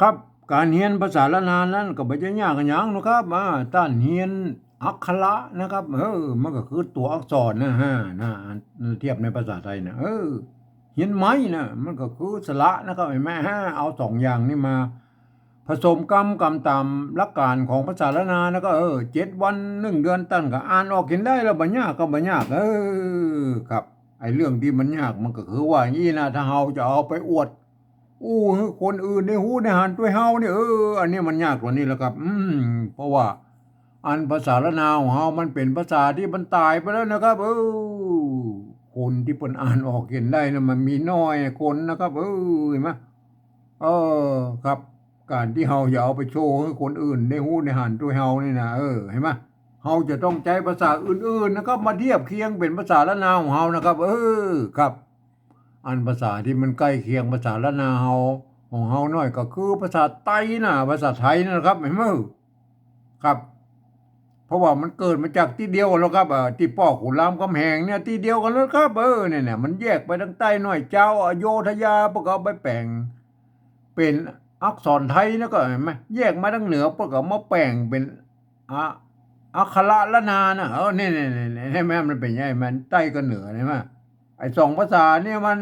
ครับการเรียนภาษาละนานนั้นก็บ่ได้ยากกันหยังเนาะครับต้านเรียนอักขระนะครับมันก็คือตัวอักษรนะเทียบในภาษาไทยนะเรียนไหมนะมันก็คือสระนะครับเห็นไหมเอาสองอย่างนี้มาผสมกรรมตามหลักการของภาษาละนานแล้วก็7 วัน1 เดือนตั้นก็อ่านออกเขียนได้แล้วบ่ยากก็บ่ยากครับไอ้เรื่องที่มันยากมันก็คือว่างี้นะถ้าเราจะเอาไปอวด คนอื่นในหูในหันด้วยเฮาเนี่ยอันนี้มันยากกว่านี้แหล้วครับเพราะว่าอันภาษาละนาวของเฮามันเป็นภาษาที่มันตายไปแล้วนะครับคนที่เพิ่นอ่านออกเขียนได้นะมันมีน้อยคนนะครับเห็นไหมเอครับการที่เฮาอย่าเอาไปโชว์ให้คนอื่นในหูในหันด้วยเฮานี่นะเห็นไหมเฮาจะต้องใช้ภาษาอื่นๆนะครับมาเทียบเคียงเป็นภาษาละนาวของเฮานะครับครับอันภาษาที่มันใกล้เคียงภาษาละนาว ของเฮาน้อยก็คือภาษาไต้นะภาษาไทยนะครับเห็นมั้ยครับเพราะว่ามันเกิดมาจากที่เดียวกันแล้วครับที่ป่อขุนรามคำแหงเนี่ยที่เดียวกันแล้วครับเนี่ยมันแยกไปทางใต้หน่อยเจ้าอโยธยาพวกเอาไปแปลงเป็นอักษรไทยนะก็เห็นไหมแยกมาทางเหนือพวกเอามาแปลงเป็นอะอักขระละนานะนี่ให้แม่มันเป็นไงมันใต้กับเหนือใช่ไหมไอ้สองภาษาเนี่ยมัน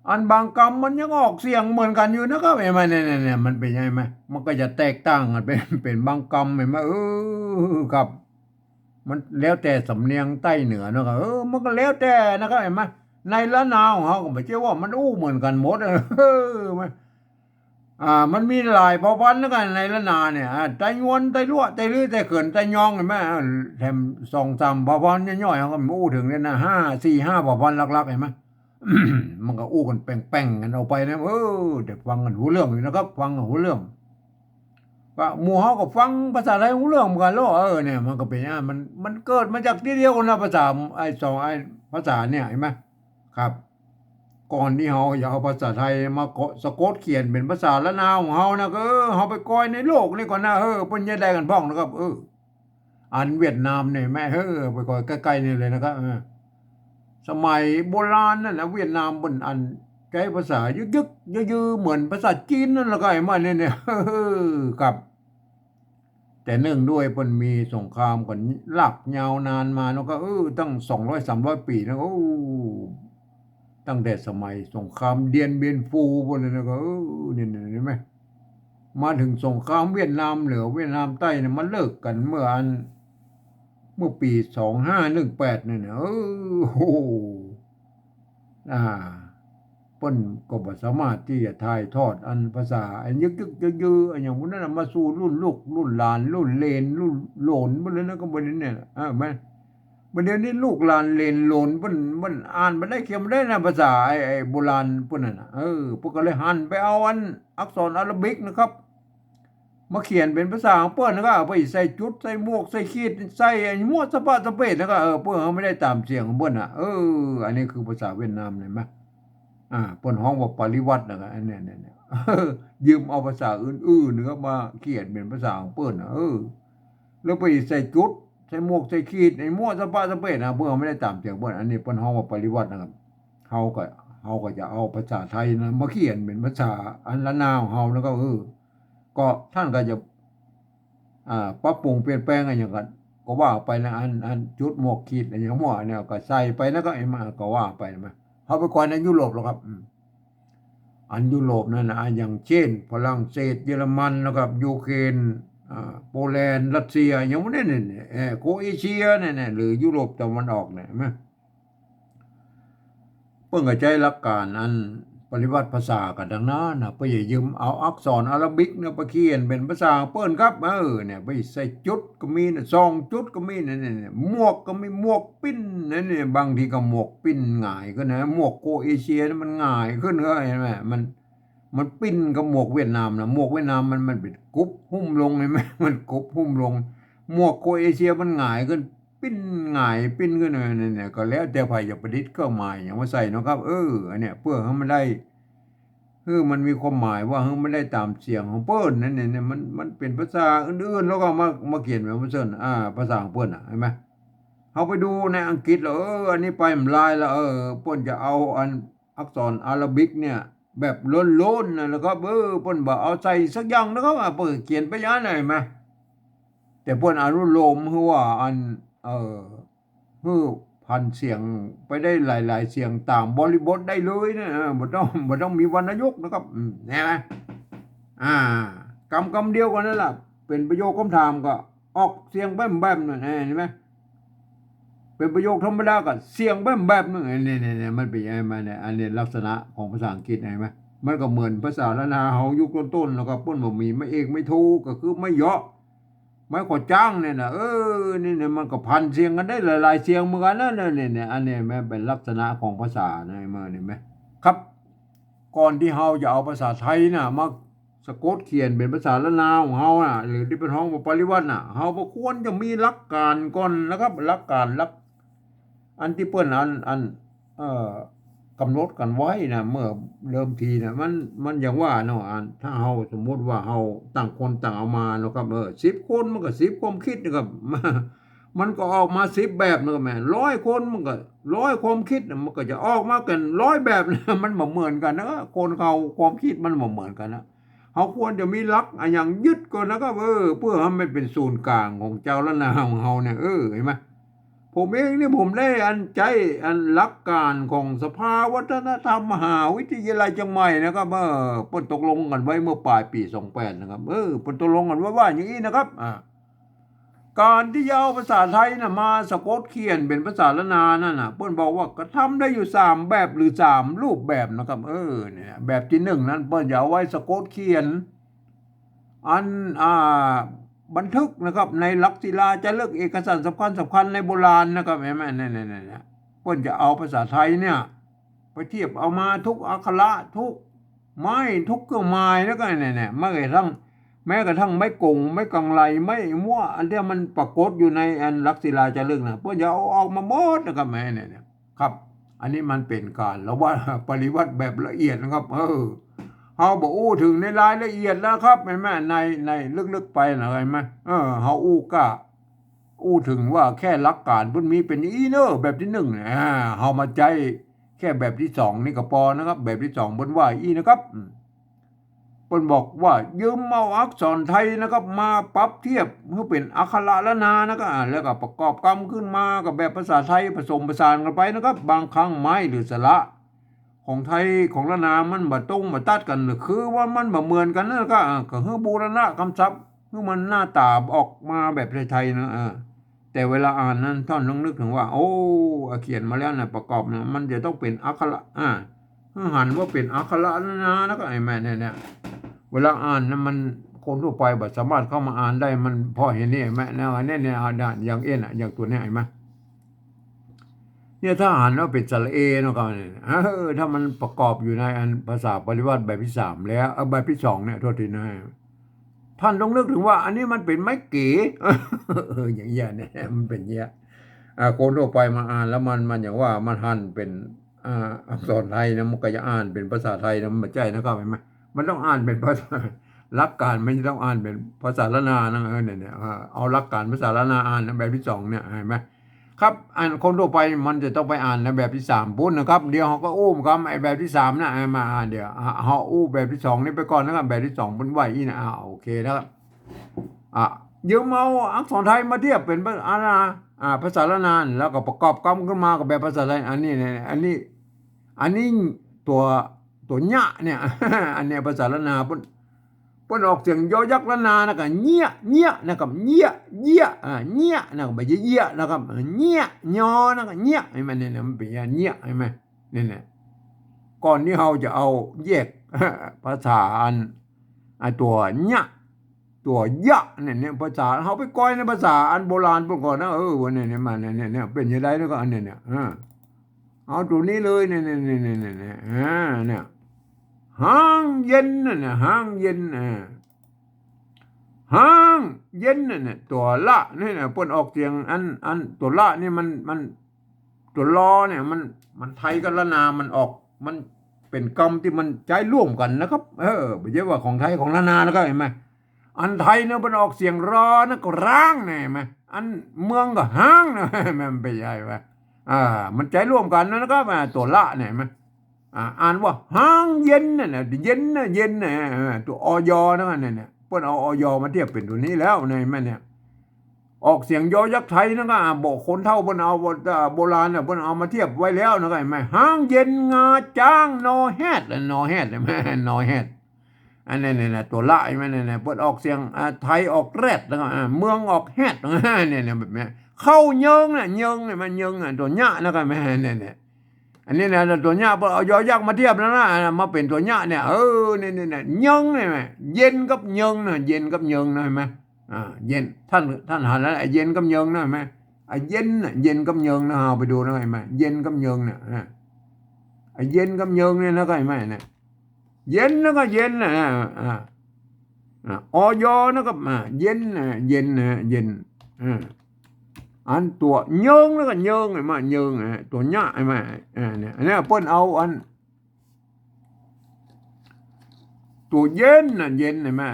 อันบางคำมันยังออกเสียงเหมือนกันอยู่นะครับเห็นไหมเนี่ยมันเป็นยังไงไหมมันก็จะแตกต่างกันเป็นบางคำเห็นไหมครับมันแล้วแต่สำเนียงใต้เหนือนะครับมันก็แล้วแต่นะครับเห็นไหมในละนาวของเขาก็ไม่ใช่ว่ามันเหมือนกันหมดมันมันมีหลายเผ่าพันธุ์แล้วกันในละนาเนี่ยไต้งวนไต้ลั่วไต้ลื้อไต้เขินไต้ยองเห็นไหมแถม2-3เผ่าพันธุ์ย่อยๆเขาก็ไม่ถึงเนี่ยนะ4-5เผ่าพันธุ์หลักๆเห็นไหม มันก็กันแป้งๆกันเอาไปนะเด็กฟังกันหูเรื่องอยู่นะครับฟังกันหูเรื่องว่าหมู่เฮาก็ฟังภาษาไทยหูเรื่องเหมือนกันแล้วเนี่ยมันก็เป็นอย่างนั้นมันเกิดมาจากที่เดียวกันนะภาษาไอ้สองไอ้ภาษาเนี่ยเห็นไหมครับก่อนที่เฮาจะเอาภาษาไทยมาสะกดเขียนเป็นภาษาละนาวของเฮานะก็เฮาไปก่อยในโลกนี่ก่อนนะเพิ่นจะได้กันพ้องนะครับอันเวียดนามเนี่ยแม่ไปก่อยใกล้ๆนี่เลยนะครับสมัยโบราณนั่นนะเวียดนามบนอันใช้ภาษายึกๆยือๆเหมือนภาษาจีนนั่นแหละก็ไอ้มาเนี่ยครับแต่เนื่องด้วยเพิ่นมีสงครามกันลากยาวนานมาเนาะก็ตั้ง200-300 ปีนะตั้งแต่สมัยสงครามเดียนเบียนฟูพุ่นเลยนะก็เนี่ยเห็นไหมมาถึงสงครามเวียดนามเหนือเวียดนามใต้เนี่ยมันเลิกกันเมื่อปี2518เนี่ยนะโอ้โหอ่า เปิ้นก็บ่สามารถที่จะถ่ายทอดอันภาษาอันยึกๆยือๆอันอย่างพวกนั้นน่ะมาสู่รุ่นลูกรุ่นหลานรุ่นเหลนรุ่นโหลนเบิดเลยนะก็บ่ได้เนี่ยบัดเดี๋ยวนี้ลูกหลานเหลนโหลนเพิ่นอ่านบ่ได้เขียนบ่ได้นะภาษาไอ้โบราณพวกนั้นน่ะพวกก็เลยหันไปเอาอันอักษรอาหรับิกนะครับมาเขียนเป็นภาษาของเปิ้นแล้วก็เอาไปใส่จุดใส่หมวกใส่ขีดใส่ไอ้มั่วสะปะสะเปดแล้วก็เปิ้นเขาไม่ได้ตามเสียงของเปิ้นน่ะอันนี้คือภาษาเวียดนามเห็นไหม เปิ้นฮ้องว่าปริวัตินะครับอันเนี้ยยืมเอาภาษาอื่นๆนะครับมาเขียนเป็นภาษาของเปิ้นน่ะแล้วไปใส่จุดใส่หมวกใส่ขีดไอ้มั่วสะปะสะเปะนะเพิ่นไม่ได้ตามเสียงเปิ้นอันนี้เปิ้นฮ้องว่าปริวัตินะครับเฮาก็เฮาก็จะเอาภาษาไทยนะมาเขียนเป็นภาษาอันละนาวของเฮาแล้วก็ก็ท่านก็จะปรับปรุงเปลี่ยนแปลงอะหยังก็ว่าไปนะอันจุดหมวกขีดอันหยังมั่วเนี่ยก็ใส่ไปแล้วก็ไอ้มาก็ว่าไปนะเฮาไปก่อนในยุโรปหรอกครับอันยุโรปนั่นนะอย่างเช่นฝรั่งเศสเยอรมันนะครับยูเครนโปแลนด์รัสเซียอย่างพวกนี้เนี่ยโครเอเชียเนี่ยหรือยุโรปตะวันออกเนี่ยเห็นไหม เพิ่นก็ใช้หลักการอันปริวัติภาษากันดังนั้นน่ะเพิ่นอย่ายืมเอาอักษรอาหรับิกเนี่ยไปเขียนเป็นภาษาของเปิ้นครับเนี่ยไปใส่จุดก็มีน่ะ2จุดก็มีเนี่ยหมวกก็มีหมวกปิ้นเนี่ยบางทีก็หมวกปิ้นหงายขึ้นนะหมวกโครเอเชียนี่มันหงายขึ้นเห็นไหมมันปิ้นกับหมวกเวียดนามน่ะหมวกเวียดนามมันเป็นกุบหุ้มลงเห็นไหมมันกุบหุ้มลงหมวกโครเอเชียมันหงายขึ้น ปิ้นหงายปิ้นขึ้นมาเนี่ยก็แล้วแต่ไผจะประดิษฐ์เครื่องหมายหยังมาใส่เนาะครับอันเนี้ยเพื่อให้มันได้มันมีความหมายว่ามันได้ตามเสียงของเปิ้นนั่นเนี่ยมันเป็นภาษาอื่นๆแล้วก็มาเขียนแบบมันเซิ้นภาษาของเปิ้นเห็นไหมเฮาไปดูในอังกฤษแล้วอันนี้ไปมันลายแล้วเปิ้นจะเอาอันอักษรอาหรับิกเนี่ย แบบล้นๆนะแล้วก็เพิ่นบ่เอาใส่สักอย่างนะครับเปิดเขียนไปอย่างนั้นเห็นไหมแต่เพิ่นอนุโลมคือว่าอันเอ่อคือพันเสียงไปได้หลายๆเสียงต่างบริบทได้เลยนะบ่ต้องมีวรรณยุกต์นะครับเห็นไหมอ่ากำเดียวกันนั่นล่ะเป็นประโยคคำถามก็ออกเสียงแบ้มๆนั่นเห็นไหมเป็นประโยคธรรมดาก็เสียงแบ้มๆนั่นนี่ๆๆมันเป็นยังไงมาเนี่ยอันนี้ลักษณะของภาษาอังกฤษเห็นไหมมันก็เหมือนภาษาละนาเฮายุคต้นๆแล้วก็เพิ่นบ่มีไม่เอกไม่โทก็คือไม่เหยาะไม่ขอจ้างเนี่ยนะนี่เนี่ยมันก็พันเสียงกันได้หลายๆเสียงเหมือนกันนะเนี่ยอันนี้แม่เป็นลักษณะของภาษานะมาเห็นไหมครับก่อนที่เฮาจะเอาภาษาไทยน่ะมาสะกดเขียนเป็นภาษาละนาวของเฮาน่ะหรือที่เป็นห้องปริวัติน่ะเฮาบ่ควรจะมีหลักการก่อนนะครับหลักการอันที่เปิ้นอันเอ่อกำหนดกันไว้นะเมื่อเริ่มทีนะมันอย่างว่าเนาะถ้าเฮาสมมุติว่าเฮาต่างคนต่างเอามาเนาะครับ10คนมันก็10ความคิดนะครับมันก็ออกมา10แบบนะครับแม่100คนมันก็100ความคิดมันก็จะออกมากัน100แบบนะมันบ่เหมือนกันนะคนเขาความคิดมันบ่เหมือนกันนะเฮาควรจะมีหลักอันหยังยึดก่อนนะครับเพื่อให้มันเป็นศูนย์กลางของเจ้าละนาของเฮาเนี่ยเห็นไหม ผมเองนี่ผมได้ใจหลักการของสภาวัฒนธรรมมหาวิทยาลัยเชียงใหม่นะครับเพิ่นตกลงกันไว้เมื่อปลายปี28นะครับเพิ่นตกลงกันว่าอย่างนี้นะครับการที่จะเอาภาษาไทยน่ะมาสะกดเขียนเป็นภาษาละนานั่นน่ะเพิ่นบอกว่าก็ทำได้อยู่3แบบหรือ3รูปแบบนะครับเนี่ยแบบที่1นั้นเพิ่นจะเอาไว้สะกดเขียนอันบันทึกนะครับในหลักศิลาจารึกเอกสารสำคัญในโบราณนะครับเห็นไหมเนี่ยเพิ่นจะเอาภาษาไทยเนี่ยไปเทียบเอามาทุกอักขระทุกไม้ทุกเครื่องหมายแล้วก็เนี่ยแม้กระทั่งไม้กงไม้กังไลไม้มั่วอันที่มันปรากฏอยู่ในอันหลักศิลาจารึกนะเพิ่นจะเอาออกมาหมดนะครับแม่เนี่ยครับอันนี้มันเป็นการเราว่าปริวัติแบบละเอียดนะครับเฮาบ่อู้ถึงในรายละเอียดแล้วครับเห็นไหมในลึกๆไปนะเห็นไหมเฮาอู้ถึงว่าแค่หลักการเพิ่นมีเป็นอีเนอแบบที่1เนี่ยเฮามาใจแค่แบบที่2นี่ก็พอนะครับแบบที่2เพิ่นว่าอีนะครับเพิ่นบอกว่ายืมเอาอักษรไทยนะครับมาปรับเทียบเพื่อเป็นอักขระละนานะครับแล้วก็ประกอบกรรมขึ้นมากับแบบภาษาไทยผสมผสานกันไปนะครับบางครั้งไม้หรือสระของไทยของละนามันบ่ตรงบ่ตัดกันคือว่ามันบ่เหมือนกันนะก็คือบูรณะคำศัพท์คือมันหน้าตาออกมาแบบไทยๆนะแต่เวลาอ่านนั้นท่านต้องนึกถึงว่าโอ้เขียนมาแล้วนะประกอบนะมันจะต้องเป็นอักขระหันว่าเป็นอักขระละนาแล้วก็ไอ้แม่เนี่ยเวลาอ่านนะมันคนทั่วไปบ่สามารถเข้ามาอ่านได้มันพอเห็นนี่แม่นะเนี่ยอย่างอย่างตัวนี้เห็นมั้ยเนี่ยถ้าอ่านว่าเป็นสระเอเนาะก็ถ้ามันประกอบอยู่ในอันภาษาปริวัติแบบที่3แล้วแบบที่2เนี่ยโทษทีนะท่านต้องนึกถึงว่าอันนี้มันเป็นไม้เก๋อย่างเงี้ยเนี่ยมันเป็นเงี้ยคนทั่วไปมาอ่านแล้วมันอย่างว่ามันหั่นเป็นอักษรไทยนะมันก็จะอ่านเป็นภาษาไทยนะมันบ่ใช่นะครับเห็นมั้ยมันต้องอ่านเป็นภาษาหลักการมันต้องอ่านเป็นภาษาละนานะเนี่ยเอาหลักการภาษาละนาอ่านแบบที่2เนี่ยเห็นมั้ยครับคนทั่วไปมันจะต้องไปอ่านในแบบที่3พุ่นนะครับเดี๋ยวเฮาก็อู้ครับไอ้แบบที่3น่ะมาอ่านเดี๋ยวเฮาอู้แบบที่2นี่ไปก่อนนะครับแบบที่2เพิ่นไว้อีนะโอเคนะครับยืมเอาอักษรไทยมาเทียบเป็นภาษาละนานแล้วก็ประกอบกรรมขึ้นมากับแบบภาษาไทยอันนี้ตัวญะเนี่ย อันเนี้ยภาษาละนาเพิ่นออกเสียงยอยักษ์ละนานะก็เงี้ยนะครับเงี้ยนะครับบ่ใช่เยี่ยนะครับเงี้ยยอนะก็เงี้ยให้มันเนี่ยมันเป็นเงี้ยใช่มั้ยเนี่ยก่อนที่เฮาจะเอาแยกภาษาตัวญะตัวยะเนี่ยภาษาเฮาไปก้อยในภาษาอันโบราณพุ่นก่อนนะวันนี้มันเนี่ยเป็นจังได๋เนาะก็อันนี้เนี่ยเอาตัวนี้เลยเนี่ยเนี่ยห้างเย็นน่ะห้างเย็นห้างเย็นน่ะตัวละนี่น่ะเพิ่นออกเสียงอันตัวละนี่มันตัวลอเนี่ยมันไทยกับละนามันออกมันเป็นกรรมที่มันใช้ร่วมกันนะครับบ่ใช่ว่าของไทยของละนานะครับเห็นมั้ยอันไทยเนี่ยมันออกเสียงรอนะก็ร้างเนี่ยเห็นมั้ยอันเมืองก็ห้างนะมันไปใหญ่ว่ามันใจร่วมกันนะครับตัวละเนี่ยเห็นมั้ย อ่านว่าห้างเย็นน่ะเย็นน่ะเย็นน่ะตัวอยนั่นน่ะเพิ่นเอาอยมาเทียบเป็นตัวนี้แล้วในแม่เนี่ยออกเสียงยอยักษ์ไทยนะก็บอกคนเฒ่าเพิ่นเอาโบราณน่ะเพิ่นเอามาเทียบไว้แล้วนะก็แม่ห้างเย็นงาจ้างนอแฮดนอแฮดแม่นอแฮดอันนี้น่ะตัวละแม่เนี่ยเพิ่นออกเสียงไทยออกแรดแล้วก็เมืองออกแฮดเนี่ยแบบนี้เข้าเยิงน่ะเยิงเนี่ยมันเยิงตัวญะนะก็แม่เนี่ยอันนี้นะตัวญะเอายอยักษ์มาเทียบแล้วนะมาเป็นตัวญะเนี่ยเนี่ยเยิงเนี่ยไหมเย็นกับเยิงนะเย็นกับเยิงนะเห็นไหมเย็นท่านหันแล้วเย็นกับเยิงนะเห็นไหมเย็นน่ะเย็นกับเยิงนะเอาไปดูนะเห็นไหมเย็นกับเยิงเนี่ยเย็นกับเยิงเนี่ยนะก็เห็นไหมเนี่ยเย็นแล้วก็เย็นนะอยนะก็เย็นนะเย็นนะเย็นอันตัวเยิงแล้วก็เยิงไอ้มาเยิงตัวญะไอ้มาเนี่ยอันนี้เปิ้นเอาอันตัวเย็นน่ะเย็นไอ้มา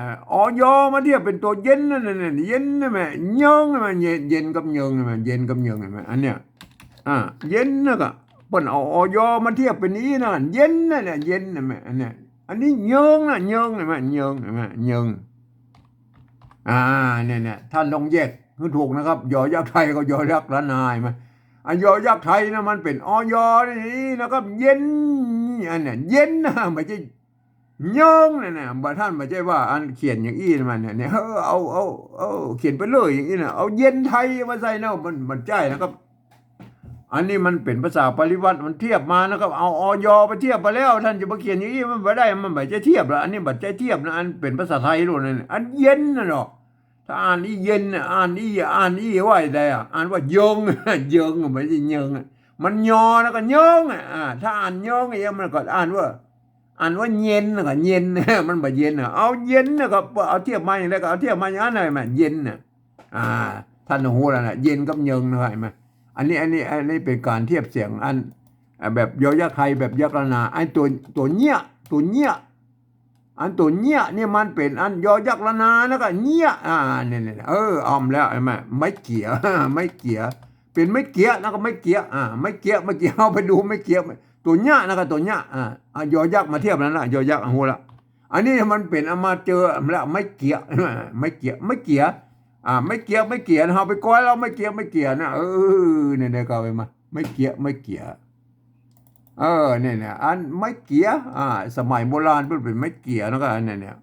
มาเทียบเป็นตัวเย็นนั่นน่ะเย็นไอ้มาเยิงไอ้มาเย็นกับเยิงไอ้มาเย็นกับเยิงไอ้มาอันเนี้ยเย็นนะก็เปิ้นเอามาเทียบเป็นนี้นะเย็นน่ะเย็นไอ้มาอันเนี้ยอันนี้เยิงน่ะเยิงไอ้มาเยิงไอ้มาเยิงเนี่ยท่านลองแยกคือถูกนะครับยอยักษ์ไทยก็ยอยักษ์ละนายมายอยักษ์ไทยนะมันเป็นนี่นะครับเย็นอันเนี่ยเย็นนะไม่ใช่เยิงเนี่ยบางท่านไม่ใช่ว่าอันเขียนอย่างอี้มันเนี่ยเอาเขียนไปเลยอย่างนี้นะเอาเย็นไทยมาใส่เนาะมันใจนะครับอันนี้มันเป็นภาษาปริวัติมันเทียบมานะครับเอาไปเทียบไปแล้วท่านจะมาเขียนอย่างนี้มันไม่ได้มันไม่ใช่เทียบแล้วอันนี้บัดใจเทียบนะอันเป็นภาษาไทยรู้นั่นอันเย็นนะเนาะถ้าอ่านอีเย็นอ่านอีว่าได้อ่านว่าเยิงเยิงไม่ใช่เยิงมันยอแล้วก็เยิงถ้าอ่านเยิงไอ้มันก็อ่านว่าเย็นก็เย็นมันบ่เย็นเอาเย็นก็เอาเทียบมาอย่างไรก็เอาเทียบมาอย่างนั้นเลยมันเย็นท่านหูแล้วนะเย็นกับเยิงนะเห็นไหมอันนี้เป็นการเทียบเสียงอันแบบยอยักษ์ไทยแบบยักษ์ละนาไอ้ตัวเนี้ยอันตัวเนี้ยนี่มันเป็นอันยอยักษ์ละนาแล้วก็เนี้ยเนี่ยอ้อมแล้วไอ้แม่ไม่เกี่ยไม่เกี่ยเป็นไม่เกี่ยแล้วก็ไม่เกี่ยไม่เกี่ยเอาไปดูไม่เกี่ยตัวเนี้ยนะก็ตัวเนี้ยยอยักษ์มาเทียบแล้วนะยอยักษ์หัวละอันนี้มันเป็นเอามาเจอแล้วไม่เกี่ยไม่เกี่ยไม่เกี่ยเอาไปก้อยเราไม่เกี่ยนะเนี่ยก็ไปมาไม่เกี่ยเนี่ยอันไม่เกี่ยสมัยโบราณเป็นไม่เกี่ยนะก็เนี่ย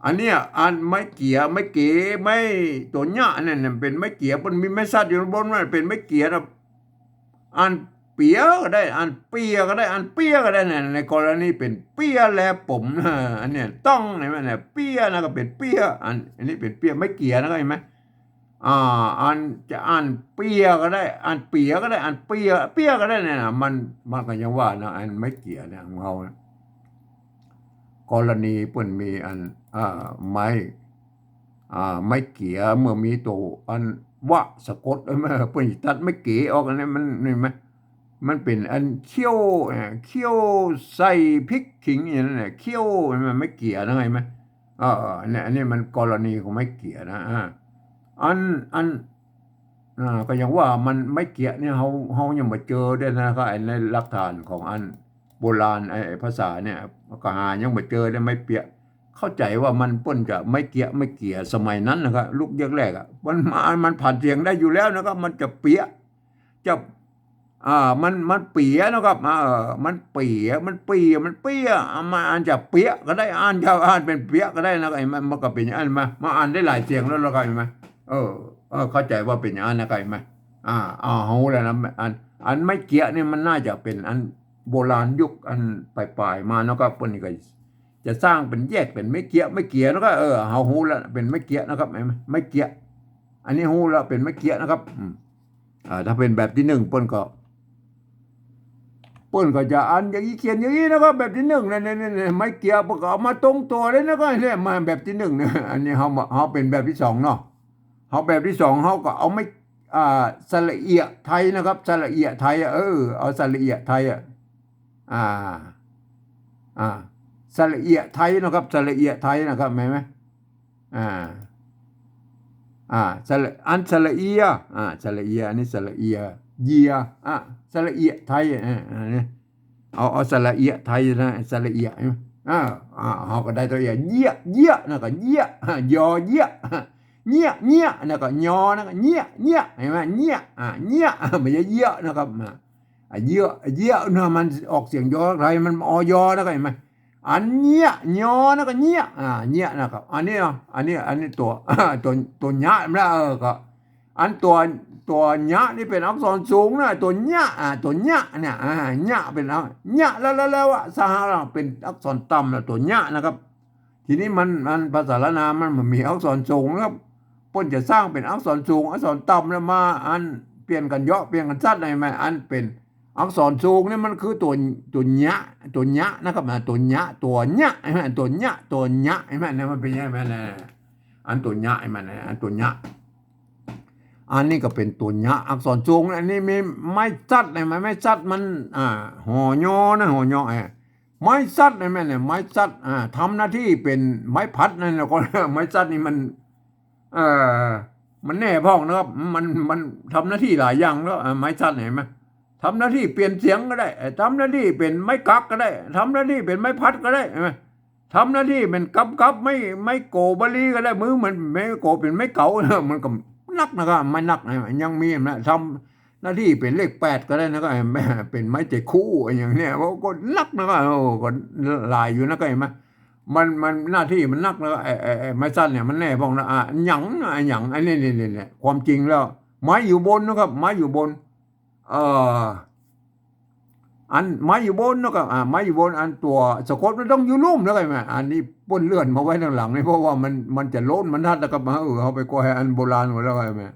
อันเนี้ยอันไม่เกี่ยไม่ตัวเนี้ยเนี่ยเป็นไม่เกี่ยมันมีไม่ซัดอยู่บนมันเป็นไม่เกี่ยนะอันเปียก็ได้อันเปียก็ได้อันเปียก็ได้เนี่ยในกรณีเป็นเปียแลผมอันเนี้ยต้องไหนไหมเนี่ยเปียนะก็เป็นเปียอันนี้เป็นเปียไม่เกี่ยนะก็เห็นไหมอันจะอ่านเปียก็ได้อ่านเปียก็ได้อ่านเปียก็ได้เนี่ยนะมันก็ยังว่านะอันไม่เกี่ยเนี่ยของเรานะกรณีเปิ้นมีอันไม่เกี่ยเมื่อมีตัวอันวะสะกดเมื่อเปิ้นตัดไม่เกี่ยออกอันนี้มันนี่ไหมมันเป็นอันเคี่ยวใส่พริกขิงอย่างนั้นแหละเคี่ยวมันไม่เกี่ยนะไงไหมเนี่ยอันนี้มันกรณีของไม่เกี่ยนะอันก็อย่างว่ามันไม่เกี่ยเนี่ยเขายังมาเจอได้นะครับในหลักฐานของอันโบราณไอ้ภาษาเนี่ยก็หายังมาเจอได้ไม่เปียเข้าใจว่ามันเปิ้นจะไม่เกี่ยสมัยนั้นนะครับลูกแรกมันผ่านเสียงได้อยู่แล้วนะครับมันจะเปียจะมันเปียนะครับมันเปียมาอ่านจะเปียก็ได้อ่านเป็นเปียก็ได้นะไอ้มันก็เป็นอย่างนั้นมาอ่านได้หลายเสียงแล้วก็เห็นไหมเข้าใจว่าเป็นอย่างนั้นนะไก่ไหมเฮาแล้วนะอันไม่เกี่ยนี่มันน่าจะเป็นอันโบราณยุคอันปลายมาแล้วก็เปิ้นนี่ก็จะสร้างเป็นแยกเป็นไม่เกี่ยแล้วก็เฮาฮู้แล้วเป็นไม่เกี่ยนะครับไม่เกี่ยอันนี้ฮู้แล้วเป็นไม่เกี่ยนะครับถ้าเป็นแบบที่1เปิ้นก็จะอันอย่างนี้เขียนอย่างนี้นะครับแบบที่1เนี่ยไม่เกี่ยก็เอามาตรงตัวเลยนะก็เนี่ยมาแบบที่1เนี่ยอันนี้เฮาเป็นแบบที่2เนาะเขาแบบที่2เขาก็เอาไม่สระเอียไทยนะครับสระเอียไทยเอาสระเอียไทยสระเอียไทยนะครับสระเอียไทยนะครับเห็นไหมสระสระเอียสระเอียอันนี้สระเอียเยียสระเอียไทย เอาสระเอียไทยนะสระเอียเขาก็ได้ตัวเอียเยี่ยเยี่ยนะก็เยี่ยยอเยี่ยเงี้ยเงี้ยนะก็ยอนะก็เงี้ยเงี้ยเห็นไหมเงี้ยเงี้ยไม่ใช่เยี่ยนะครับเยี่ยเยี่ยนะมันออกเสียงยออะไรมันอยอนะก็เห็นไหมอันเงี้ยยอนะก็เงี้ยเงี้ยนะครับอันนี้ตัวเนี้ยแล้วก็อันตัวเนี้ยนี่เป็นอักษรสูงนะตัวเนี้ยตัวเนี้ยเนี่ยเนี้ยเป็นเนี้ยแล้วสหราเป็นอักษรต่ำนะตัวเนี้ยนะครับทีนี้มันภาษาละนามันมีอักษรสูงนะครับพ้นจะสร้างเป็นอักษรสูงอักษรต่ำแล้วมาอันเปลี่ยนกันเยอะเปลี่ยนกันสั้นอะไรไหมอันเป็นอักษรสูงนี่มันคือตัวเนี้ยนะครับตัวเนี้ยใช่ไหมตัวเนี้ยใช่ไหมเนี่ยมันเป็นยังไงเนี่ยอันตัวเนี้ยใช่ไหมเนี่ยอันตัวเนี้ยอันนี้ก็เป็นตัวญะอักษรสูงอันนี้มีไม้ซัดเลยไหมไม้ซัดมันหอยอนะหอยอไม้ซัดเลยไหมเนี่ยไม้ซัดทำหน้าที่เป็นไม้พัดนั่นแหละก็ไม้ซัดนี่มันแน่พ้องนะครับมันทำหน้าที่หลายอย่างแล้วไม้ซัดเห็นไหมทำหน้าที่เปลี่ยนเสียงก็ได้ทำหน้าที่เป็นไม้กักก็ได้ทำหน้าที่เป็นไม้พัดก็ได้เห็นไหมทำหน้าที่เป็นกับไม่โกบาลีก็ได้มือมันไม่โกเป็นไม่เก่ามันก็นักนะครับไม่นักยังมีนะทำหน้าที่เป็นเลข8ก็ได้นะก็เป็นไม้เจคู่อย่างเนี้ยก็นักนะครับก็หลายอยู่นะก็เห็นไหมมันหน้าที่มันนักแล้วไม้สั้นเนี่ยมันแน่บ้องนะหยังอันนี้เนี่ยความจริงแล้วไม้อยู่บนนะครับไม้อยู่บนอันไม้อยู่บนนะครับไม้อยู่บนอันตัวสะกดมันต้องอยู่ลุ่มแล้วไงแม่อันนี้ป้นเลื่อนมาไว้ทางหลังนี่เพราะว่ามันจะโล้นมันทัดแล้วก็มาเอาไปก้อยอันโบราณหมดแล้วไงแม่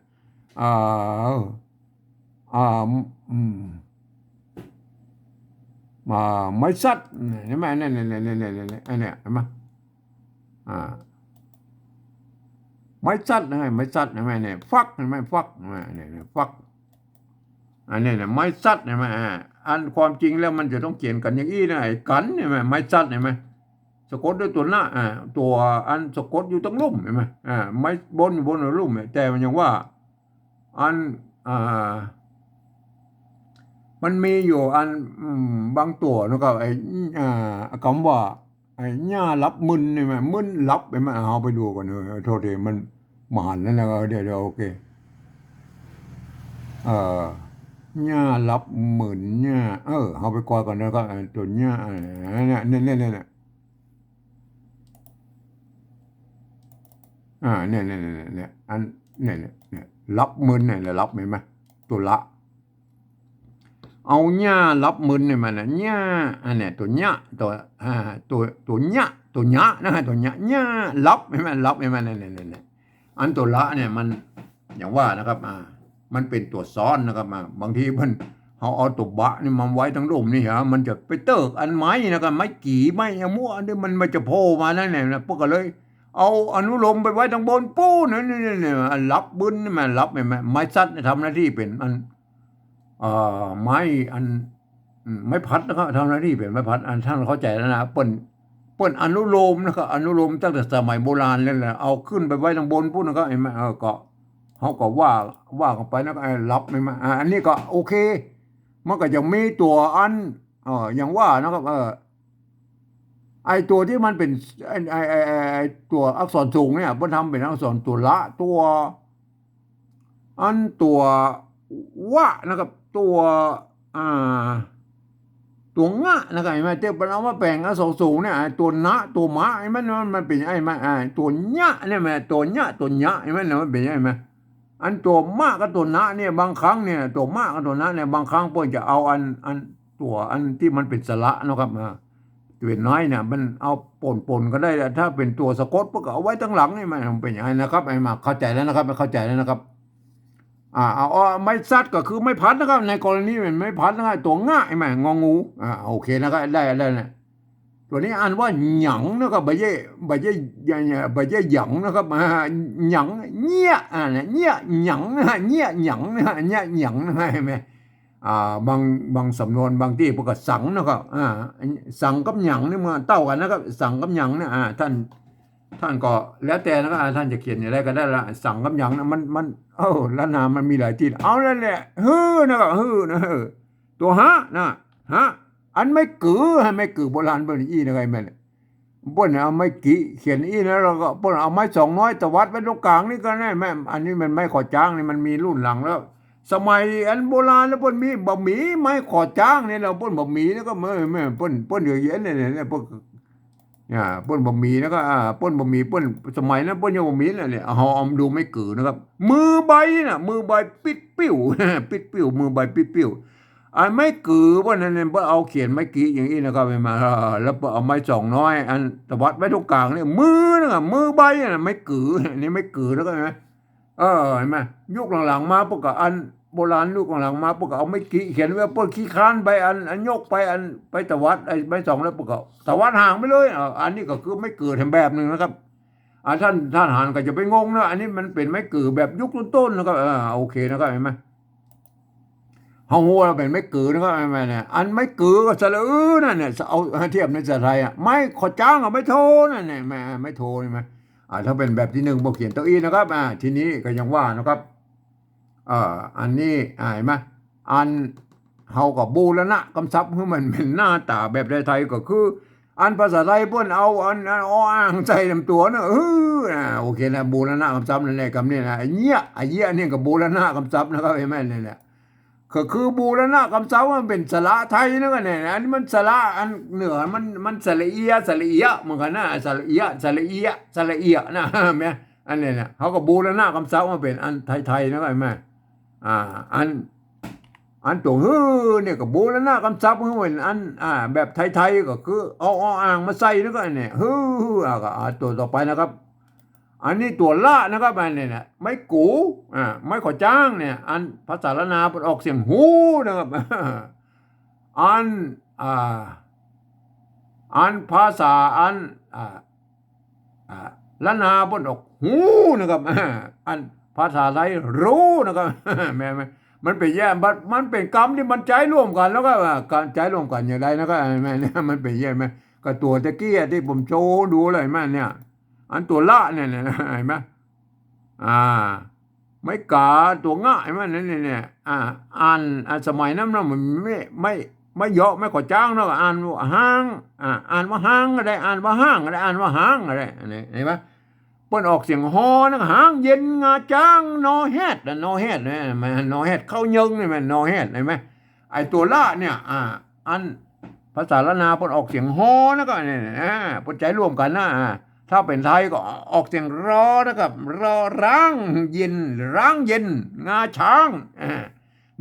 มาไม้ซัดเห็นไหมเนี่ยอันเนี้ยเห็นไหมไม้ซัดนะไม้ซัดเห็นไหมเนี่ยฟักเห็นไหมฟักเนี่ยฟักอันนี้เนี่ยไม้ซัดเห็นไหมอันความจริงแล้วมันจะต้องเขียนกันอย่างนี้นะไอ้กันเห็นไหมไม้ซัดเห็นไหมสะกดด้วยตัวหน้าตัวอันสะกดอยู่ตรงลุ่มเห็นไหมไม้บนลุ่มแต่มันยังว่าอันมันมีอยู่อันบางตัวนะครับไอ้คำว่าไอ้หญ้ารับมึนนี่ไหมมึนรับไปไหมเอาไปดูก่อนเลยโทษทีมันหมานแล้วนะเดี๋ยวโอเคหญ้ารับหมื่นหญ้าเอาไปกอก่อนนะครับตัวหญ้าเนี่ยเนี่ยอันเนี่ยรับหมื่นเนี่ยรับเห็นไหมตัวละเอาหญ้ารับหมื่นเนี่ยมันหญ้าอันเนี่ยตัวหญ้าตัวหญ้านะตัวหญ้ารับเห็นไหมรับเห็นไหมเนี่ยอันตัวละเนี่ยมันอย่างว่านะครับมันเป็นตัวซ้อนนะครับบางทีมันเอาตัวบะนี่มันไว้ทั้งลุ่มนี่ฮะมันจะไปเติกอันไม้นะครับไม้กี่ไม้มั่วนี่มันจะโผล่มานั่นแหละนะพวกก็เลยเอาอนุโลมไปไว้ทั้งบนปูนั่นนี่รับบึ้นนี่มันรับไม้ซัดทำหน้าที่เป็นอันไม้อันไม้พัดนะครับทำหน้าที่เป็นไม้พัดอันท่านเข้าใจแล้วนะเปิ้นอนุโลมนะครับอนุโลมตั้งแต่สมัยโบราณเลยแหละเอาขึ้นไปไว้ทั้งบนปูนะครับเห็นไหมก็เขาก็ว่ากันไปนะก็รับไม่มาอันนี้ก็โอเคมันก็ยังมีตัวอันอย่างว่านะครับไอตัวที่มันเป็นไอตัวอักษรสูงเนี่ยมันทำเป็นอักษรตัวละตัวอันตัววะนะครับตัวงะนะครับเห็นไหมเจ้าเรามาแปลงอักษรสูงเนี่ยตัวนะตัวมะไอ้มันเป็นไอ้มาตัวญะเนี่ยแม่ตัวญะเห็นไหมมันเป็นไอ้มาอันตัวมากกับตัวนะเนี่ยบางครั้งเนี่ยตัวมากกับตัวนะเนี่ยบางครั้งเพื่อจะเอาอันตัวอันที่มันเป็นสระนะครับตัวน้อยเนี่ยมันเอาป่นก็ได้ถ้าเป็นตัวสะกดพวกเอาไว้ตั้งหลังนี่มันเป็นอย่างไรนะครับไอ้มาเข้าใจแล้วนะครับเข้าใจแล้วนะครับเอาไม่ซัดก็คือไม่พัดนะครับในกรณีมันไม่พัดนะครับตัวง่ายไหมงองูโอเคนะครับได้นะตัวนี้อ่านว่าหยังนะครับใบเย่หยังนะครับหยังเงี้ยเนี่ยหยังนะเงี้ยหยังนะเนี่ยหยังนะใช่ไหมบางสำนวนบางที่พวกสังนะครับสังกับหยังนี่มันเต้ากันนะครับสังกับหยังเนี่ยท่านก็แล้วแต่นะครับท่านจะเขียนอะไรก็ได้ละสังกับหยังนะมันละนามมันมีหลายที่เอาแล้วแหละนะครับนะตัวฮะนะฮะ อันไม่กือให้ไม่กือโบราณเปิ้นอีนะครับแม่นเปิ้นเอาไม้กี่เขียนอีนะแล้วก็เปิ้นเอาไม้200ตวัดไว้ตรงกลางนี่ก็ได้แม่อันนี้มันไม้ขอจ้างนี่มันมีรุ่นหลังแล้ว สมัยอันโบราณแล้วเปิ้นมีบะหมี่ไม้ขอจ้างนี่แล้วเปิ้นบะหมี่แล้วก็แม่เปิ้นเยอะแยะเนี่ยเปิ้นเปิ้นบะหมี่แล้วก็เปิ้นบะหมี่เปิ้นสมัยนั้นเปิ้นยังบะหมี่เนี่ยเอาดูไม่กือนะครับมือใบน่ะมือใบปิดปิ้วปิดปิ้วมือใบปิดปิ้วอันไม่กือว่านั่นเนี่ยเอาเขียนไม่กี่อย่างนี้นะครับมาแล้วเอาไม้200อันตวัดไว้ตรงกลางเนี่ยมือนะมือใบน่ะไม่กือนี่ไม่กือแล้วก็เห็นไหมเห็นไหมยุคหลังๆมาพวกอันโบราณยุคหลังๆมาพวกเอาไม่กี่เขียนไว้พวกขี้ค้านไปอันยกไปอันไปตวัดไอ้ไม้2แล้วพวกตวัดห่างไปเลยอันนี้ก็คือไม่กือทำแบบหนึ่งนะครับท่านหานก็จะไปงงนะอันนี้มันเป็นไม่กือแบบยุคต้นๆนะครับโอเคนะครับเห็นไหมเฮาเราเป็นไม่กือนะครับแม่เนี่ยอันไม่กือก็สระนั่นเนี่ยเอาเทียบในภาษาไทยไม่ขอจ้างกับไม่โทนั่นเนี่ยแม่ไม่โทนี่ไหมถ้าเป็นแบบที่1บ่เขียนตัวอีนะครับทีนี้ก็ยังว่านะครับอันนี้เห็นไหมอันเฮากับบูรณะกำซับให้มันเป็นหน้าตาแบบไทยก็คืออันภาษาไทยเพิ่นเอาอันอ้างใส่ลำตัวนะโอเคนะบูรณะกำซับนั่นแหละคำนี้นะไอ้เหี้ยนี่ก็บูรณะกำซับนะครับเห็นไหมเนี่ยก็คือบูรณะคำเสามันเป็นสระไทยนะกันเนี่ยอันนี้มันสระอันเหนือมันสระเอียเหมือนกันนะสระเอียนะแม่อันนี้เนี่ยเขาก็บูรณะคำเสามาเป็นอันไทยนะกันแม่อันตัวเนี่ยก็บูรณะคำศัพท์เป็นอันแบบไทยก็คือเอาอ่างมาใส่นะก็เนี่ยก็ตัวต่อไปนะครับอันนี้ตัวละนะครับอันนี้เนี่ยไม่กูไม่ขอจ้างเนี่ยอันภาษาละนาออกเสียงหูนะครับอันภาษาละนาบนออกหูนะครับอันภาษาไทยรู้นะครับแม่มันเป็นแย่มันเป็นกรรมที่มันใจร่วมกันแล้วก็การใจร่วมกันอย่างไรนะครับแม่เนี่ยมันเป็นแย่ไหมก็ตัวตะกี้ที่ผมโชว์ดูเลยแม่เนี่ยอันตัวละเนี่ยเห็นไหมไม่กาตัวง่ายมันเนี่ยอ่านสมัยนั้นมันไม่เยอะไม่ขอจ้างเนาะอ่านว่าห้างอ่านว่าห้างอะไรอ่านว่าห้างอะไรอ่านว่าห้างอะไรเห็นไหมเปิ้นออกเสียงฮอนะห้างเย็นงาจ้างนอแฮดนอแฮดเนี่ยมันนอแฮดเข้ายึงนี่มันนอแฮดเห็นไหมไอตัวละเนี่ยอันภาษาละนาเปิ้นออกเสียงฮอนะก็เนี่ยเปิ้นใจร่วมกันนะถ้าเป็นไทยก็ออกเสียงรอนะครับรอร่างเย็นงาช้าง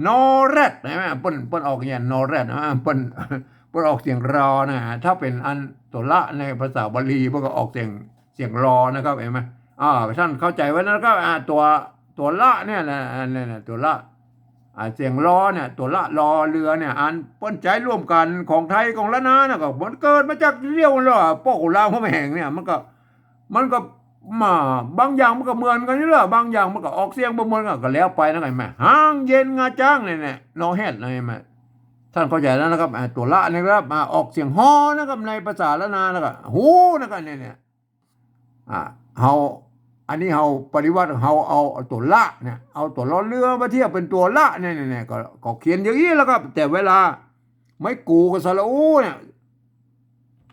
นอแรดใช่ไหมเปิ้นออกอย่างนอแรดเปิ้นออกเสียงรอนะถ้าเป็นอันตัวละในภาษาบาลีเปิ้นก็ออกเสียงรอนะครับเห็นไหมท่านเข้าใจไว้นะครับตัวละเนี่ยนะตัวละเสียงรอเนี่ยตัวละรอเรือเนี่ยอันเปิ้นใจร่วมกันของไทยของละนานะก็มันเกิดมาจากเรียวแล้วพวกลาวพม่แห่งเนี่ยมันก็มาบางอย่างมันก็เหมือนกันนี่แหละบางอย่างมันก็ออกเสียงบ่เหมือนกันก็แล้วไปนะไงแม่ห้างเย็นงาจ้างเนี่ยนอแฮดนะแม่ท่านเข้าใจแล้วนะครับตัวละนะครับออกเสียงฮอนะครับในภาษาละนานะครับหูนะครับเนี่ยเฮาอันนี้เฮาปฏิวัติเฮาเอาตัวละเนี่ยเอาตัวล้อเรือมาเทียบเป็นตัวละเนี่ยก็เขียนอย่างนี้แล้วครับแต่เวลาไม่กูกับสระอูเนี่ย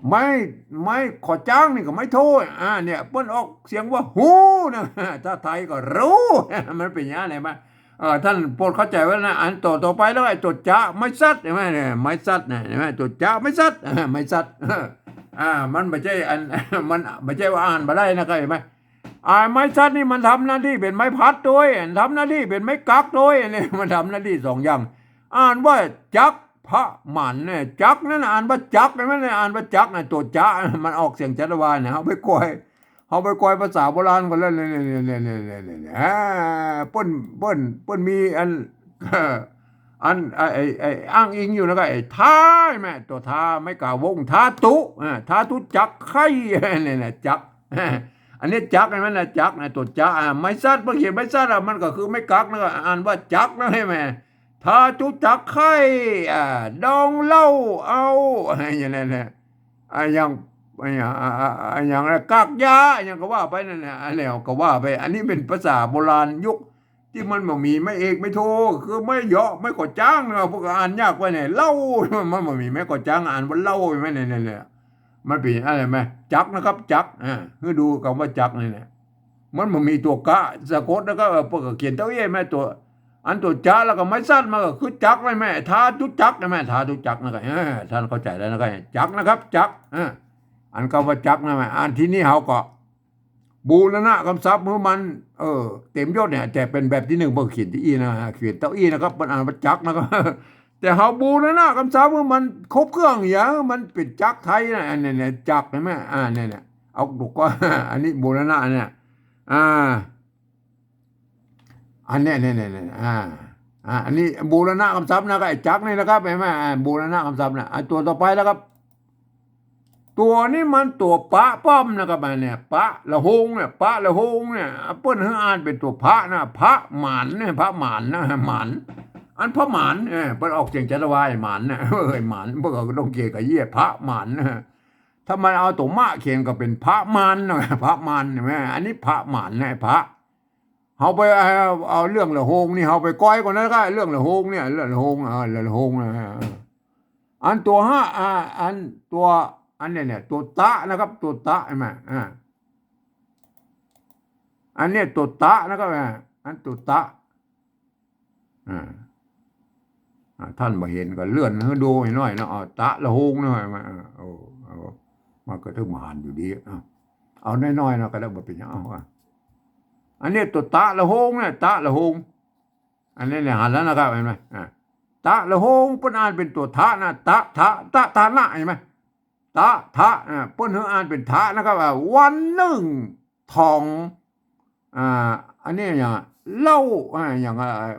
ไม่ขอจ้างนี่ก็ไม่โทษเนี่ยเปิ้นออกเสียงว่าหูนะถ้าไทยก็รู้มันเป็นอย่างไรมั้ยท่านโปรดเข้าใจไว้นะอันต่อไปแล้วไอ้ตัวจะไม่ซัดใช่มั้ยเนี่ยไม่ซัดเนี่ยใช่มั้ยตัวจะไม่ซัดไม่ซัดมันไม่ใช่มันไม่ใช่ว่าอ่านบ่ได้นะครับเห็นมั้ยไม้ซัดนี่มันทำหน้าที่เป็นไม้พัดด้วยทำหน้าที่เป็นไม้กักด้วยนี่มันทำหน้าที่2อย่างอ่านว่าจักพระหมันเนี่ยจักนั่นอ่านว่าจักนั่นอ่านว่าจักนะตัวจะมันออกเสียงจัตวาลเนี่ยเอาไปกอยภาษาโบราณกันแล้วเนี่ยเปิ้นมีอันไอ้อ้างอิงอยู่นะก็ไอ้ท้าแม่ตัวท้าไม่กล่าววงท้าตุจักไข่เนี่ยจักอันนี้จักนั่นนะจักนะตัวจักไม่ซัดเพิ่นเขียนไม่ซัดมันก็คือไม่กักนะอ่านว่าจักนะให้แม่ถ้าจุจักไข่ดองเหล้าเอาอย่างนั้นน่ะอย่างกากยาอย่างก็ว่าไปนั่นน่ะแล้วก็ว่าไปอันนี้เป็นภาษาโบราณยุค ที่มันบ่มีไม่เอกไม่โทคือไม่เหยาะไม่ก่อจ้างนะพวกอ่านยากไปเนี่ยเล่ามันบ่มีไม่ก่อจ้างอ่านว่าเล่าไหมเนี่ยมันเป็นอะไรไหมจักนะครับจักคือดูคำว่าจักนี่เนี่ยมันบ่มีตัวกะสะกดแล้วก็พวกเขียนเต้าเอ้ยแม่ตัวอันตัวจ้าแล้วก็ไม่สั้นมาก็คือจักเลยแม่ทาทุจักนะแม่ทาทุจักนะครับท่านเข้าใจแล้วนะครับจักนะครับจักอันคำว่าจักนะแม่อันที่นี่เขาก็บูรณะคำศัพท์เมื่อมันเต็มยศเนี่ยแต่เป็นแบบที่หนึ่งเบอร์เขียนที่อีนะเขียนเต้าอีนะครับมันอ่านว่าจักนะครับแต่เขาบูรณะคำศัพท์เมื่อมันครบเครื่องอย่างมันเป็นจักไทยนะอันนี้จักใช่ไหมเนี่ยเอาดูก็อันนี้บูรณะเนี่ยอันนี้อันนี้บูรณะคำศัพท์นะครับไอ้จักนี่นะครับเห็นไหมบูรณะคำศัพท์นะตัวต่อไปแล้วครับตัวนี้มันตัวปะป้อมนะครับเนี่ยปะละหงเนี่ยปะละหงเนี่ยเปิ้นให้อ่านเป็นตัวพระนะพระหมานเนี่ยพระหมานนะหมานอันพระหมานเปิ้นออกเสียงจัตวายหมานนะหมานเพิ่นก็ต้องเกี่ยกับเยี่ยพระหมานนะถ้ามันเอาตัวมะเขียนก็เป็นพระมานนะพระมานใช่ไหมอันนี้พระหมานนะพระเขาไปเอาเรื่องละหงนี่เขาไปก้อยก่อนนะก็เรื่องละหงเนี่ยเรื่องละหงละหงนะอันตัวห้าอันตัวอันนี้เนี่ยตัวตะนะครับตัวตะใช่ไหมอันนี้ตัวตะนะครับอันตัวตะท่านมาเห็นก็เลื่อนให้ดูหน่อยนะตะละหงหน่อยมามันก็ถึงมาหันอยู่ดีเอาน้อยๆนะก็ได้มาเป็นอย่างอันนี้ตัวตะละหงเนี่ยตะละหงอันนี้เนี่ยหันแล้วนะครับเห็นไหมตะละหงเป็นอ่านเป็นตัวทะนะตะนะเห็นไหมทะเปิ้นอ่านเป็นทะนะครับวันหนึ่งทองอันนี้อย่างเล่าอย่าง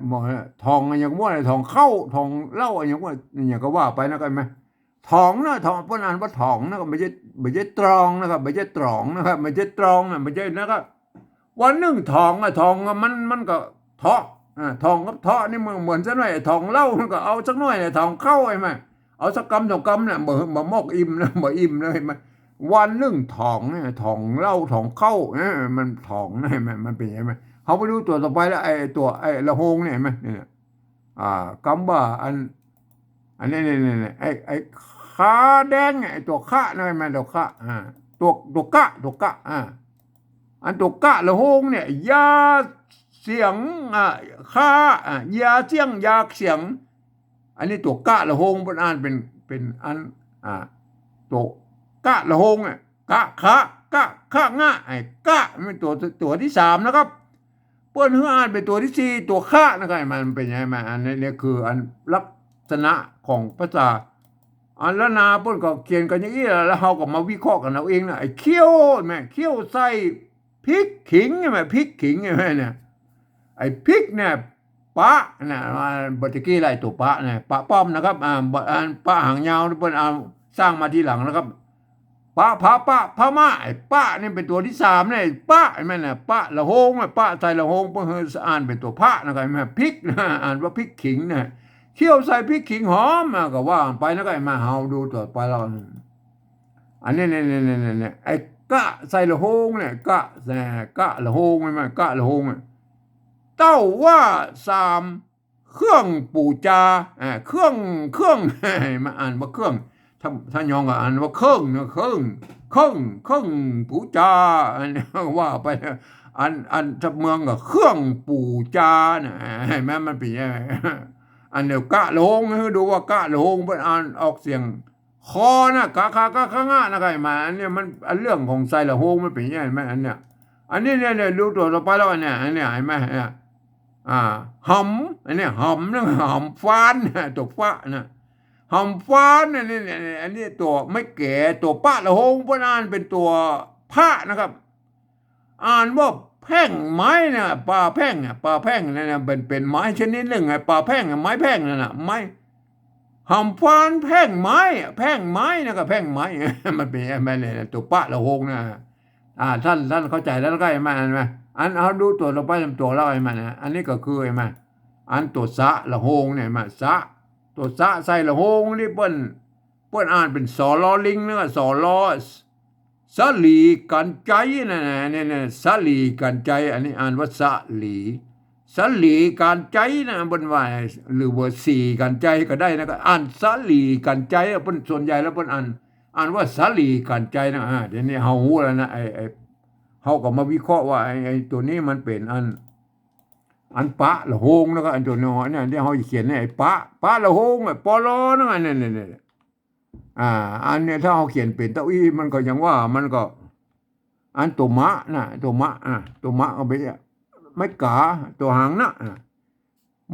มองทองอย่างว่าอะไรทองเข้าทองเล่าอย่างว่าอย่างก็ว่าไปนะครับไหมทองนะทองเปิ้นอ่านว่าทองนะครับไม่ใช่ตรองนะครับไม่ใช่ตรองนะครับไม่ใช่ตรองนะไม่ใช่นะครับวันหนึ่งทองทองมันก็เทาะทองกับเทาะนี่เหมือนซะหน่อยทองเล่ามันก็เอาสักหน่อยเนี่ยทองเข้าใช่ไหมเอาสักกำสองกำเนี่ยบ่มอกอิ่มนะบ่อิ่มเลยมันวันหนึ่งทองเนี่ยทองเล่าทองเข้ามันทองนะมันเป็นยังไงเขาไปดูตัวต่อไปแล้วไอ้ตัวไอ้ละหงเนี่ยเห็นไหมเนี่ยคำว่าอันนี้ไอ้ขาแดงไอ้ตัวข้านะมันตัวข้าตัวกะอันตัวกะละหงเนี่ยยาเสียงข้ายาเสียงยาเสียงอันนี้ตัวกะละหงเป็นอ่านเป็นอันตัวกะละหงกะข้างะไอ้กะเป็นตัวที่สามนะครับเปิ้นฮืออ่านเป็นตัวที่สี่ตัวข้านะครับมันเป็นยังไงอันนี้คืออันลักษณะของภาษาอันละนาเปิ้นก็เขียนกันอย่างนี้แล้วเฮาก็มาวิเคราะห์กันเอาเองนะไอ้เขี้ยวแม่เขี้ยวใส่พริกขิงใช่มั้ยพริกขิงใช่มั้ยเนี่ยไอ้พริกเนี่ยปะนะบัตรกี้ไรตัวปะเนี่ยปะป้อมนะครับปะหางยาวเปิ้นเอาสร้างมาทีหลังนะครับปะพะมาไอ้ปะนี่เป็นตัวที่สามเนี่ยปะไอ้แม่น่ะปะละหงปะใส่ละหงเพิ่นอ่านเป็นตัวพระนะครับแม่พริกอ่านว่าพริกขิงเนี่ยเคี่ยวใส่พริกขิงหอมก็ว่าไปนะครับมาเฮาดูต่อไปเราอันนี้เนี่ยไอ้กะใส่ละหงเนี่ยกะละหงมั้ยกะละหงเต้าว่าสามเครื่องปูจาเครื่องมาอ่านว่าเครื่องถ้ายองก็อ่านว่าเครื่องปูจาอันว่าไปอันทับเมืองก็เครื่องปูจาน่ะแม้มันเป็นยังไงอันเดียวกะโลงดูว่ากะโลงเพิ่นอ่านออกเสียงคอนะกะงะนะไงมาอันนี้มันอันเรื่องของไซละโฮงมันเป็นยังไงมั้ยอันเนี้ยอันนี้เนี่ยดูตัวต่อไปแล้วอันเนี้ยเห็นมั้ยหำอันนี้หำนะหำฟานตัวฟ้านะหำฟานนี่อันนี้ตัวไม่แก่ตัวป้าละหงเพิ่นอ่านเป็นตัวพระนะครับอ่านว่าแพ่งไม้น่ะปลาแพ่งนั่นน่ะเป็นไม้ชนิดหนึ่งไอ้ปลาแพ่งไม้แพ่งนั่นน่ะไม้หำฟานแพ่งไม้นะครับแพ่งไม้มันเป็นอะไรเนี่ยตัวป้าละหงนะท่านเข้าใจแล้วก็ไอ้มันมั้ยอันเอาดูตัวเราไปตัวเราไอ้มันนะอันนี้ก็คือไอ้มันอันตัวสะละหงเนี่ยมาสะตัวสะใส่ละหงนี่เปิ้นอ่านเป็นสอลอลิงนะสอลอสลีกันใจนั่นน่ะสลีกันใจอันนี้อ่านว่าสลี สลีการใจนะบนว่าหรือว่าสี่การใจก็ได้นะก็อ่านสลีการใจเพิ่นส่วนใหญ่แล้วเพิ่นอ่านว่าสลีการใจนะเดี๋ยวนี้เฮาฮู้แล้วนะเฮาก็มาวิเคราะห์ว่าไอ้ตัวนี้มันเป็นอันปะละโหงแล้วก็อันตัวน้อยเนี่ยที่เฮาเขียนเนี่ยไอ้ปะละโหงไอ้ปอลอนั่นเนี่ยอันเนี้ยถ้าเฮาเขียนเป็นเต้าอี้มันก็ยังว่ามันก็อันตัวมะนะตัวมะตัวมะก็ไปไม่กาตัวหางนะ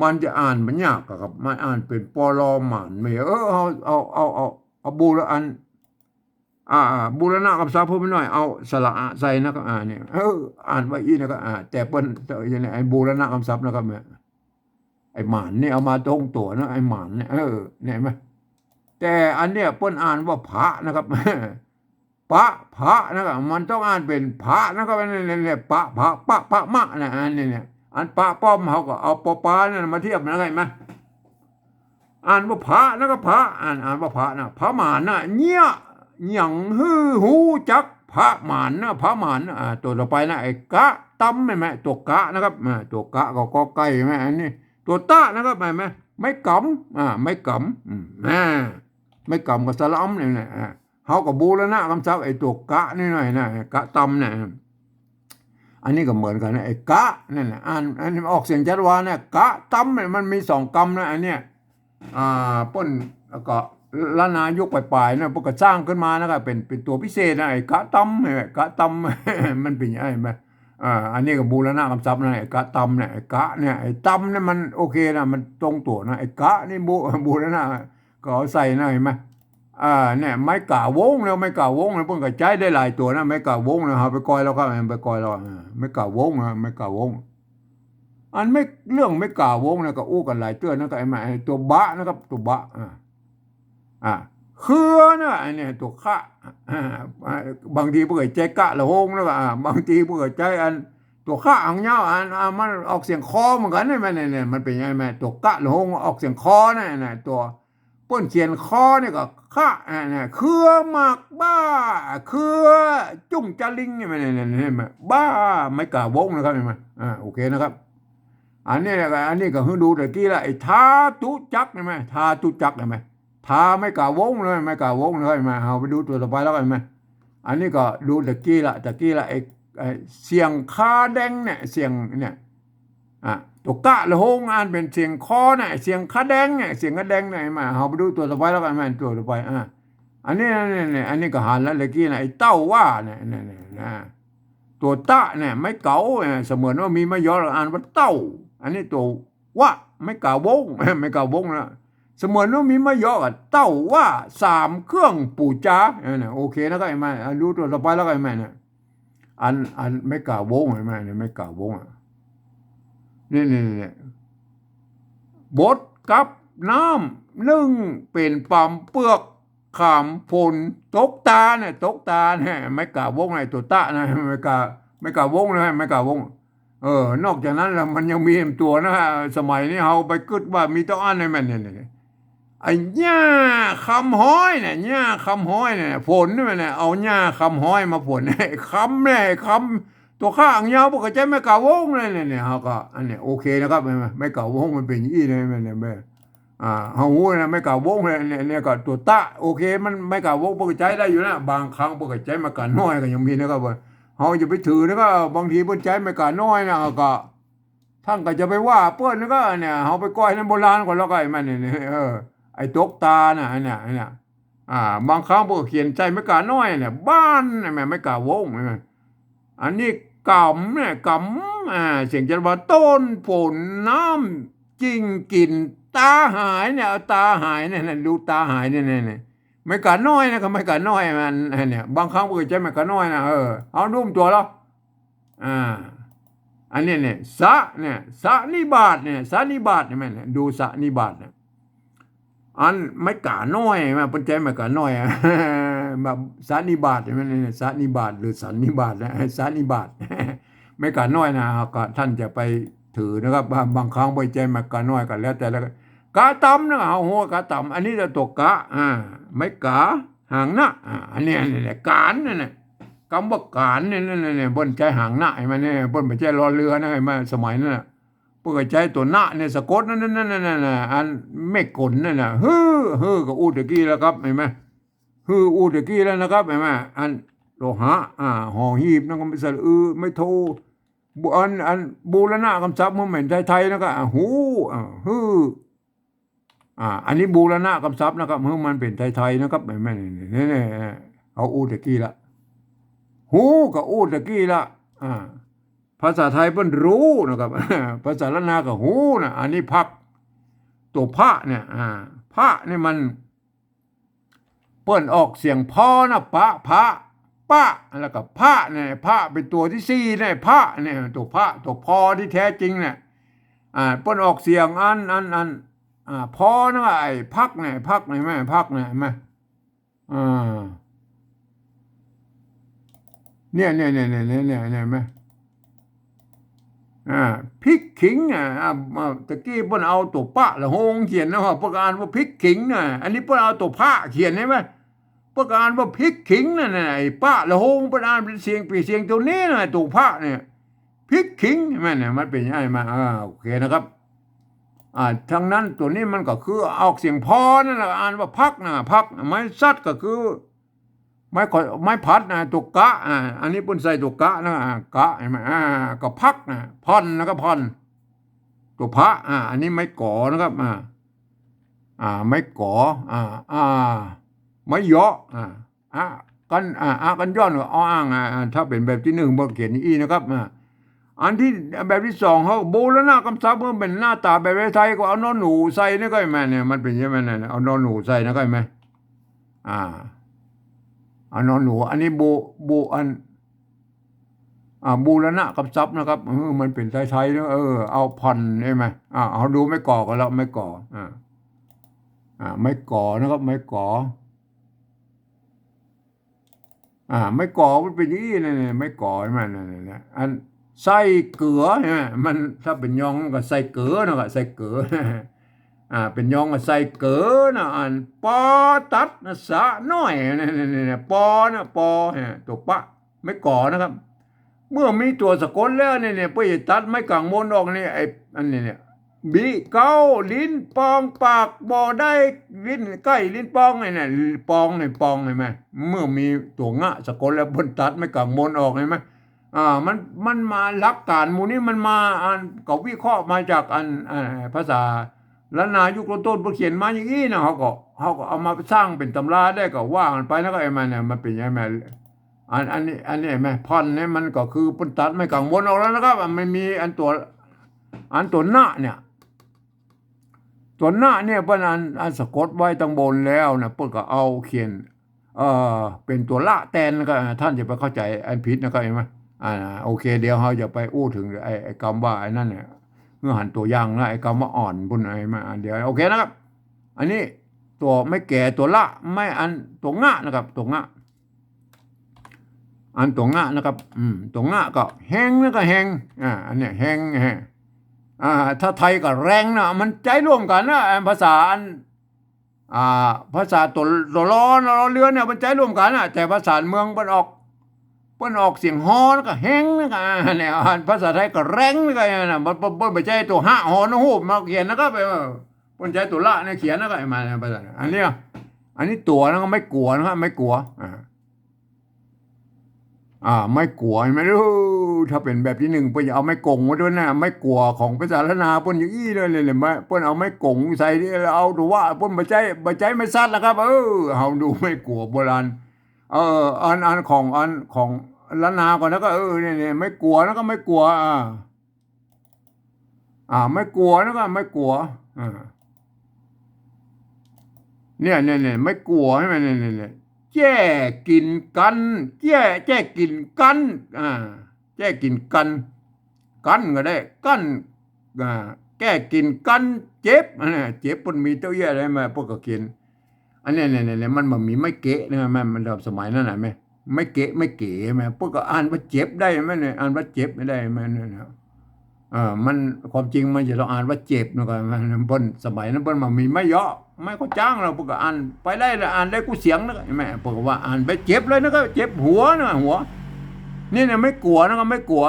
มันจะอ่านมันยากครับมันอ่านเป็นปอลอหมานไม่เอาบูรอันบูรณะกับซาพูดไปหน่อยเอาสระใส่นะก็เนี่ยอ่านไว้อีนะก็แต่เปิ้นอย่างนี้ไอ้บูรณะคำศัพท์นะครับเนี่ยไอ้หมานเนี่ยเอามาตรงตัวนะไอ้หมานเนี่ยเนี่ยไหมแต่อันเนี้ยเปิ้นอ่านว่าพระนะครับพระนะครับมันต้องอ่านเป็นพระนะครับเนี่ยพระมะนะอันนี้เนี่ยอันป้อมเขาก็เอาปาเนี่ยมาเทียบนะไงไหมอ่านว่าพระนะก็พระอ่านว่าพระนะพระหมานนะเนี่ยหยังฮือหูจักพระหมานนะพระหมานตัวต่อไปนะไอ้กะตำไหมตัวกะนะครับตัวกะก็ใกล้ไหมอันนี้ตัวตะนะครับไหมไม่กำไม่กำไม่กำกับสลัมเนี่ยเขาก็บูรณะคำศัพท์ไอ้ตัวกะนี่หน่อยนะกะตำเนี่ยอันนี้ก็เหมือนกันนะไอ้กะนั่นนะอันนี้ออกเสียงจัดว่าเนี่ยกะตำเนี่ยมันมี2 กำนะอันเนี้ยป้นก็ละนายกปลายๆนะพวกก็สร้างขึ้นมานะครับเป็นตัวพิเศษนะไอ้กะตำกะตำมันเป็นยังไงไหมอันนี้ก็บูรณะคำศัพท์นะไอ้กะตำเนี่ยไอ้กะเนี่ยไอ้ตำเนี่ยมันโอเคนะมันตรงตัวนะไอ้กะนี่บูรณะก็เอาใส่นะเห็นไหมเนี่ยไม้กาวงแล้วไม้กาวงแล้วเพิ่งก็ใช้ได้หลายตัวนะไม้กาวงนะครับไปกอยแล้วก็ไปกอยเราไม้กาวงนะไม้กาวงอันไม่เรื่องไม้กาวงนะก็อู้กันหลายเตือนนะก็ไอ้ตัวบะนะครับตัวบะเครือนะไอ้เนี่ยตัวข้าบางทีเพื่อใจกะละโหงแล้วก็บางทีเพื่อใจอันตัวข้าอังเงามันออกเสียงคอเหมือนกันเนี่ยมันเป็นยังไงตัวกะละโหงออกเสียงคอเนี่ยตัวป้นเขียนคอเนี่ยก็ข้าเนี่ยเครือหมากบ้าเครือจุ่งจะลิงเนี่ยมันบ้าไม่กะวงนะครับเห็นไหมโอเคนะครับอันนี้ก็ให้ดูตะกี้ละไอ้ทาตุจักเห็นไหมทาตุจักเห็นไหมทาไม่กะวงเลยไม่กะวงเลยมาเอาไปดูตัวต่อไปแล้วกันไหมอันนี้ก็ดูตะกี้ละไอ้เสียงคาแดงเนี่ยเสียงเนี่ยตัวกะละโหงอ่านเป็นเสียงคอเนี่ยเสียงคาแดงเนี่ยเสียงคาแดงเนี่ยมาเอาไปดูตัวต่อไปแล้วกันไหมตัวต่อไปอันนี้ก็หันแล้วตะกี้นะไอ้เต้าว่าเนี่ยตัวตะเนี่ยไม่เก๋าเสมือนว่ามีไม่ย่ออ่านว่าเต้าอันนี้ตัวว่าไม่กะวงไม่กะวงนะเสมือนว่ามีไม่ย่อกับเต้าว่า3 เครื่องปู่จ้าเนี่ยโอเคนะครับไอ้แม่รู้ตัวต่อไปแล้วไอ้แม่เนี่ยอันไม่กะวงไอ้แม่เนี่ยไม่กะวงนี่บดกับน้ำนึ่งเป็นปั๊มเปลือกขามฝนตกตาเนี่ยไม่กะวงไอ้ตัวตะนะไม่กะวงนะไม่กะวงนอกจากนั้นแล้วมันยังมีตัวนะสมัยนี้เราไปกึดว่ามีตัวอันในมันเนี่ยไอ้หญ้าคำห้อยเนี่ยฝนเนี่ยเอาหญ้าคำห้อยมาฝนคำเนี่ยคำตัวข้างยาวพวกก็ใจไม่กะวงเลยเนี่ยเขาก็อันนี้โอเคนะครับไม่กะวงมันเป็นยี่เลยมันเนี่ยเฮาหูนะไม่กะวงเนี่ยก็ตัวตะโอเคมันไม่กะวงพวกก็ใจได้อยู่นะบางครั้งพวกก็ใจมากะน้อยก็ยังมีนะครับเฮาจะไปถือนะก็บางทีเพิ่นใจไม่กะน้อยนะก็ท่านก็จะไปว่าเปิ้นก็เนี่ยเฮาไปก้อยในโบราณก่อนแล้วก็ไอ้มันเนี่ยไอ้ตกตาน่ะเนี่ยบางครั้งพวกเขียนใจไม่กะน้อยเนี่ยบ้านไม่กะวงอันนี้กำเนี่ยเสียงจะว่าต้นฝนน้ำจริงกินตาหายเนี่ยตาหายเนี่ยดูตาหายเนี่ยไม่กะน้อยนะก็ไม่กะน้อยมันเนี่ยบางครั้งพวกใจไม่กะน้อยนะเอานุ่มตัวแล้วอันนี้เนี่ยสะนิบาตเนี่ยมันดูสะนิบาตเนี่ยอันไม่กะน้อยมาเป็นใจไม่กะน้อยแบบสานิบาตมันสานิบาตหรือสันนิบาตนะสานิบาตไม่กะน้อยนะก็ท่านจะไปถือนะครับบางครั้งไปใจไม่กะน้อยกันแล้วแต่ละกะตำนะเอาหัวกะตำอันนี้จะตกกะไม่กะหางหน้าอันนี้การเนี่ยคำว่าการเนี่ยบนใจหางหน้าไอ้มันเนี่ยบนไม่ใช่รอเรือนะไอ้มันสมัยนั้น เปิดใจตัวหน้าเนี่ยสะกดนั่นอันไม่กลนั่นน่ะฮือก็อูตะกี้แล้วครับเห็นไหมฮืออูตะกี้แล้วนะครับเห็นไหมอันโลหะหอหีบนั่นก็ไม่สระไม่โทอันบูรณะคำศัพท์มันเหมือนไทยๆนะก็หูฮืออันนี้บูรณะคำศัพท์นะครับมันเป็นไทยๆนะครับเห็นไหมนี่เอาอูตะกี้ละหูก็อูตะกี้ละภาษาไทยเพิ่นรู้นะครับภาษาละนาก็หูนะอันนี้พักตัวพระเนี่ยพระนี่มันเปิ้นออกเสียงพอนะพระปะแล้วก็พระเนี่ยพระเป็นตัวที่สี่เนี่ยพระเนี่ยตัวพระตัวพอที่แท้จริงเนี่ยเปิ้นออกเสียงอันพอนะไอ้พักเนี่ยแม่พักเนี่ยแม่เนี่ยแม่พริกขิงตะกี้เพิ่นเอาตัวปะละโฮงเขียนนะว่าประกาศว่าพริกขิงอันนี้เพิ่นเอาตัวพระเขียนใช่ไหมประกาศว่าพริกขิงไอ้ปะละโฮงเพิ่นอ่านเป็นเสียงปีเสียงตัวนี้ตัวพระเนี่ยพริกขิงแม่เนี่ยมันเป็นยังไงมาโอเคนะครับทั้งนั้นตัวนี้มันก็คือออกเสียงพอนั่นแหละอ่านว่าพักไม้ซัดก็คือไม้พัดตัวกะอันนี้ปุ่นใส่ตัวกะนะกะเห็นไหมก็พักพอนแล้วก็พอนตัวพระอันนี้ไม้ก่อนะครับไม้ก่อไม้เยาะกันย้อนก็อ้างถ้าเป็นแบบที่หนึ่งบ่เขียนอีนะครับอันที่แบบที่สองเขาโบราณคำศัพท์มันเป็นหน้าตาแบบไทยก็เอานอนหนูใส่นี่ก็ไหมเนี่ยมันเป็นยังไงเนี่ยเอานอนหนูใส่นะก็ไหมนอนหนูอันนี้บูอันบูรณะคำศัพท์นะครับมันเป็นไทยๆนะเอาผ่อนใช่ไหมเอาดูไม่ก่อกันแล้วไม่ก่อไม่ก่อนะครับไม่ก่อไม่ก่อมันเป็นอย่างนี้เนี่ยไม่ก่อใช่ไหมเนี่ยอันใส่เกลือใช่ไหมมันถ้าเป็นยองก็ใส่เกลือนะครับใส่เกลือเป็นยองก็ใส่เกลือนะอันปอตัดนะสะน้อยเนี่ยปอตัวปะไม่ก่อนะครับเมื่อมีตัวสะกดแล้วเนี่ยไปตัดไม่กลางมนออกนี่ไอ้อันนี้เนี่ยบีเก้าลิ้นปองปากบ่ได้ลิ้นใกล้ลิ้นปองเนี่ยปองเห็นไหมเมื่อมีตัวงะสะกดแล้วเพิ่นตัดไม่กลางมนออกเห็นไหมมันมาหลักการหมู่นี้มันมาก็วิเคราะห์มาจากภาษาล้านนายุคต้นเขียนมาอย่างนี้นะเขาก็เอามาสร้างเป็นตำราได้ก็ว่ากันไปแล้วก็ไอ้มันเนี่ยมันเป็นยังไงอันนี้ไหมพอนเนี่ยมันก็คือปุ่นตัดไม่กังวลออกแล้วนะครับมันมีอันตัวหน้าเนี่ยตัวหน้าเนี่ยเพิ่นอันสะกดไว้ตั้งบนแล้วนะเพิ่นก็เอาเขียนเป็นตัวละแตนก็ท่านจะไปเข้าใจอันผิดนะครับเห็นไหมโอเคเดี๋ยวเราจะไปอู้ถึงไอ้คำว่าไอ้นั่นเนี่ยเมื่อหันตัวอย่างนะไอ้คำว่าอ่อนปุ่นไอ้มาเดี๋ยวโอเคนะครับอันนี้ตัวไม่แก่ตัวละไม่อันตัวงะนะครับตัวงะอันตัวงะนะครับตัวงะก็แหงแล้วก็แหงอันเนี้ยแหงถ้าไทยก็แรงนะมันใจร่วมกันนะภาษาภาษาตัวล้อเรือเนี่ยมันใจร่วมกันนะแต่ภาษาเมืองมันออกเสียงฮอแล้วก็แหงนะเนี่ยภาษาไทยก็แรงนะนะมันไม่ใช่ตัวหะฮอนหูมาเขียนนะครับมันใช้ตัวละเนี่ยเขียนนะครับมาภาษาอันนี้ตัวนะก็ไม่กลัวนะครับไม่กลัวไม่กลัวไม่รู้ถ้าเป็นแบบที่หนึ่งเพิ่นจะเอาไม้กงมาด้วยนะไม่กลัวของภาษาละนาเพิ่นอย่างอี้เลยไม่เพิ่นเอาไม้กงใส่เอาดูว่าเพิ่นบ่ใจไม่ซัดแล้วครับเอาดูไม่กลัวโบราณอันของละนาก่อนแล้วก็เนี่ยไม่กลัวแล้วก็ไม่กลัวไม่กลัวแล้วก็ไม่กลัวเนี่ยไม่กลัวใช่ไหมเนี่ยแจ้กินกันแจ้กินกันแจ้กินกันก็ได้กันแก้กินกันเจ็บเจ็บมันมีเต้าแย่อะไรมาพวกก็กินอันนี้เนี่ยมันมีไม่เกะนะมันแบบสมัยนั้นไหมไม่เกะไหมพวกก็อ่านว่าเจ็บได้ไหมเนี่ยอ่านว่าเจ็บไม่ได้ไหมเนี่ยมันความจริงมันจะต้องอ่านว่าเจ็บนะครับมันบนสมัยนั้นบนมันมีไม่เยอะไม่เขาจ้างเราพวกก็อ่านไปได้แล้วอ่านได้กูเสียงนะแม่พวกว่าอ่านไปเจ็บเลยนะครับเจ็บหัวนะหัวนี่เนี่ยไม่กลัวนะครับไม่กลั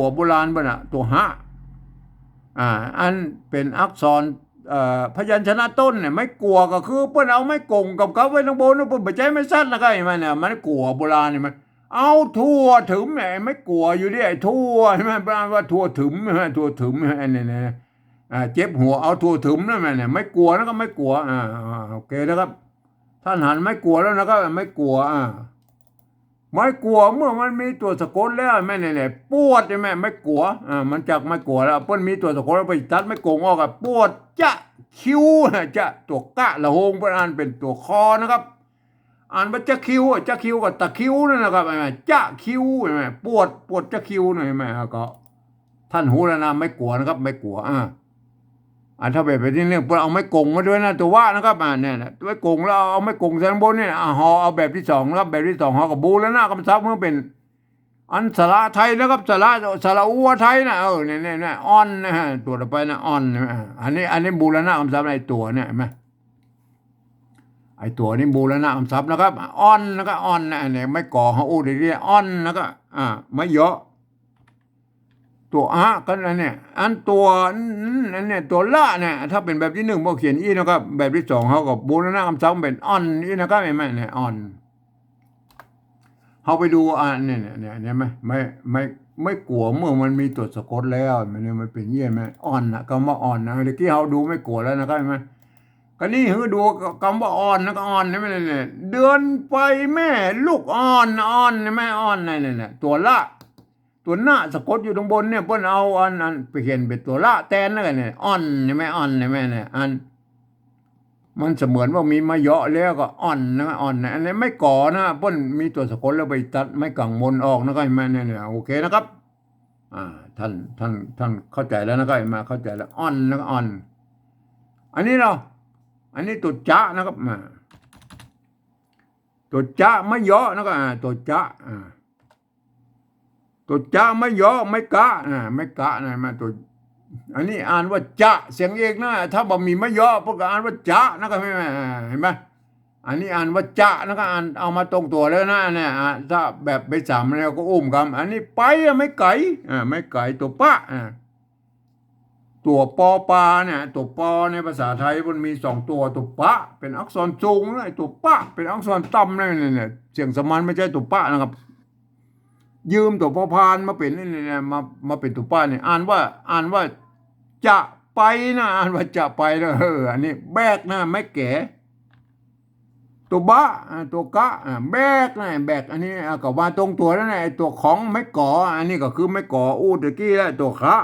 วโบราณป่ะนะตัวหะ อ่าอันเป็นอักษรพยัญชนะต้นเนี่ยไม่กลัวก็คือเพิ่นเอาไม่กงกับเขาไว้ตรงบนเพิ่นบ่ใจไม่สั้นนะก็ไอ้มันเนี่ยมันกลัวโบราณเนี่ยมันเอาทั่วถึงไอ้ไม่กลัวอยู่ดิไอ้ทั่วใช่ไหมว่าทั่วถึงใช่ไหมทั่วถึงไอ้เนี่ยเจ็บหัวเอาทั่วถึงนั่นแหละเนี่ยไม่กลัวแล้วก็ไม่กลัวโอเคนะครับท่านหันไม่กลัวแล้วนะครับไม่กลัวไม่กลัวเมื่อมันมีตัวสะกดแล้วแม่เนี่ยปวดใช่ไหมไม่กลัวมันจากไม่กลัวแล้วเพิ่นมีตัวสะกดแล้วไปตัดไม่โกงออกกับปวดจะคิ้วจะตัวกะละโหงเพิ่นอ่านเป็นตัวคอนะครับอ่านว่าจะคิ้วจะคิ้วกับตะคิ้วนั่นนะครับจะคิ้วใช่ไหมปวดจะคิ้วหน่อยไหมก็ท่านหูแล้วนะไม่กลัวนะครับไม่กลัวถ้าแบบนี้เนี่ยเพิ่นเอาไม้กงมาด้วยนะตัวว่านะครับเนี่ยไม้กงแล้วเอาไม้กงแทงบนเนี่ยห่อเอาแบบที่สองนะครับแบบที่สองห่อกับบูแล้วนะกำซับเมื่อเป็นอันสระไทยนะครับสระอัวไทยนะเนี่ยอ่อนนะฮะตัวต่อไปนะอ่อนอันนี้บูรณะคำศัพท์ไอ้ตัวเนี่ยเห็นไหมไอ้ตัวนี้บูรณะคำศัพท์นะครับอ่อนแล้วก็อ่อนนะเนี่ยไม่ก่อเขาอู้ดีๆอ่อนแล้วก็ไม่เยอะตัวก็อันเนี่ยอันตัวอันเนี่ยตัวละเนี่ยถ้าเป็นแบบที่หนึ่งพอเขียนอีนะครับแบบที่สองเขากับบูรณะคำศัพท์เป็นอ่อนอีนะครับเห็นไหมเนี่ยอ่อนเขาไปดูเนี่ยไม่กลัวเมื่อมันมีตัวสะกดแล้วมันเป็นเยี่ยมไหมอ่อนนะคำว่าอ่อนนะเมื่อกี้เขาดูไม่กลัวแล้วนะครับเห็นไหมก็นี่คือดูคำว่าอ่อนนะก็อ่อนนี่ไม่เนี่ยเดือนไปแม่ลูกอ่อนแม่อ่อนเนี่ยตัวละตัวหน้าสะกดอยู่ตรงบนเนี่ยเพิ่นเอาอันไปเขียนเป็นตัวละแทนแล้วกันเนี่ยอ่อนนี่แม่อ่อนนี่แม่เนี่ยมันเสมือนว่ามีมาเยอะแล้วก็อ่อนนะอ่อนนะอันนี้ไม่ก่อนะเพิ่นมีตัวสะกดแล้วไปตัดไม่กังมนออกนะก็แม่เนี่ยโอเคนะครับท่านเข้าใจแล้วนะก็มาเข้าใจแล้วอ่อนแล้วก็อ่อนอันนี้ตัวจ๊ะนะครับตัวจ๊ะไม่เยอะนะก็ตัวจ๊ะตัวจ๊ะไม่เยอะไม่กะไม่กะนะมาตัวอันนี้อ่านว่าจ๊ะเสียงเอกนะถ้าบ่มีไม่เยอะพวกก็อ่านว่าจ๊ะนะก็ไม่เห็นไหมอันนี้อ่านว่าจ๊ะนะก็อ่านเอามาตรงตัวแล้วนะเนี่ยถ้าแบบไปสามแล้วก็อุ้มคำอันนี้ไปไม่ไก่ไม่ไก่ตัวปะตัวปอปาเนี่ยตัวปอในภาษาไทยมันมีสองตัวปะเป็นอักษรสูงนะตัวปะเป็นอักษรต่ำเนี่ยเสียงสมานไม่ใช่ตัวปะนะครับยืมตัวพอพานมาเป็นนี่มาเป็นตัวปะเนี่ยอ่านว่าจะไปนะอ่านว่าจะไปนะอันนี้แบกนะไม่แก่ตัวบะตัวกะแบกนะแบกอันนี้ก็ว่าตรงตัวแล้วนะตัวของไม่ก่ออันนี้ก็คือไม่ก่ออู้ตะกี้แล้วตัวคะ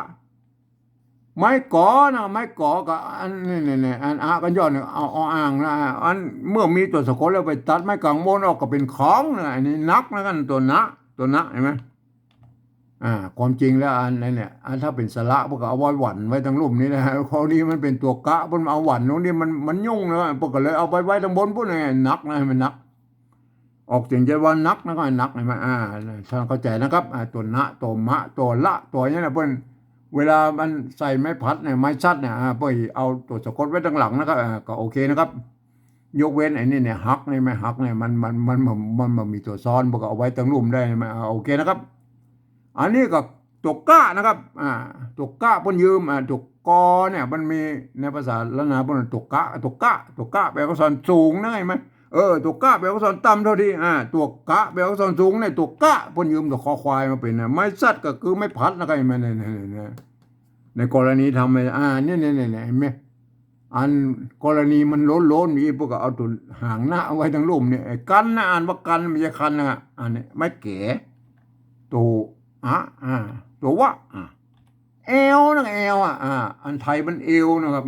ไม่ก่อนะไม่ก่อกับอันนี่อันกันย้อนเอาอ่างนะอันเมื่อมีตัวสะกดแล้วไปตัดไม้กางมนออกก็เป็นของนะอันนี้นักนะกันตัวนะเห็นไหมความจริงแล้วอันนี้เนี่ยถ้าเป็นสระพวกเอาไว้หวันไว้ทั้งรูปนี้นะข้อนี้มันเป็นตัวกะพวกเอาหวันตรงนี้มันยุ่งนะพวกก็เลยเอาไปไว้ทั้งบนพวกนี้นักนะมันนักออกเสียงจะว่านักนะก็นักเห็นไหมท่านเข้าใจนะครับตัวนะตัวมะตัวละตัวนี้นะเพื่อนเวลามันใส่ไม้พัดเนี่ยไม้ชัดเนี่ยเพื่อเอาตัวสะกดไว้ทั้งหลังนะครับก็โอเคนะครับยกเว้นไอ้นี่เนี่ยฮักเนี่ยไม่ฮักเนี่ยมันมีตัวซ้อนพวกเอาไว้ทั้งรูปได้ไหมโอเคนะครับอันนี้ก็ตัวก้านะครับตัวก้าเพิ่นยืมตัวกอเนี่ยมันมีในภาษาละนาเพิ่นตัวก้าแปลว่าส่วนสูงนะเห็นไหมตัวก้าแปลว่าส่วนต่ำเท่าที่ตัวกะแปลว่าส่วนสูงเนี่ยตัวกะเพิ่นยืมตัวคอควายมาเป็นไม้สัตว์ก็คือไม้พัดนะครับเห็นไหมในกรณีทำไมเนี่ยเห็นไหมอันกรณีมันล้นมีพวกก็เอาตัวหางหน้าเอาไว้ทั้งรูปเนี่ยกันนะอ่านว่ากันไม่ใช่คันนะอันนี้ไม่เก๋ตัวตัววะเอวนะเอวอันไทยมันเอวนะครับ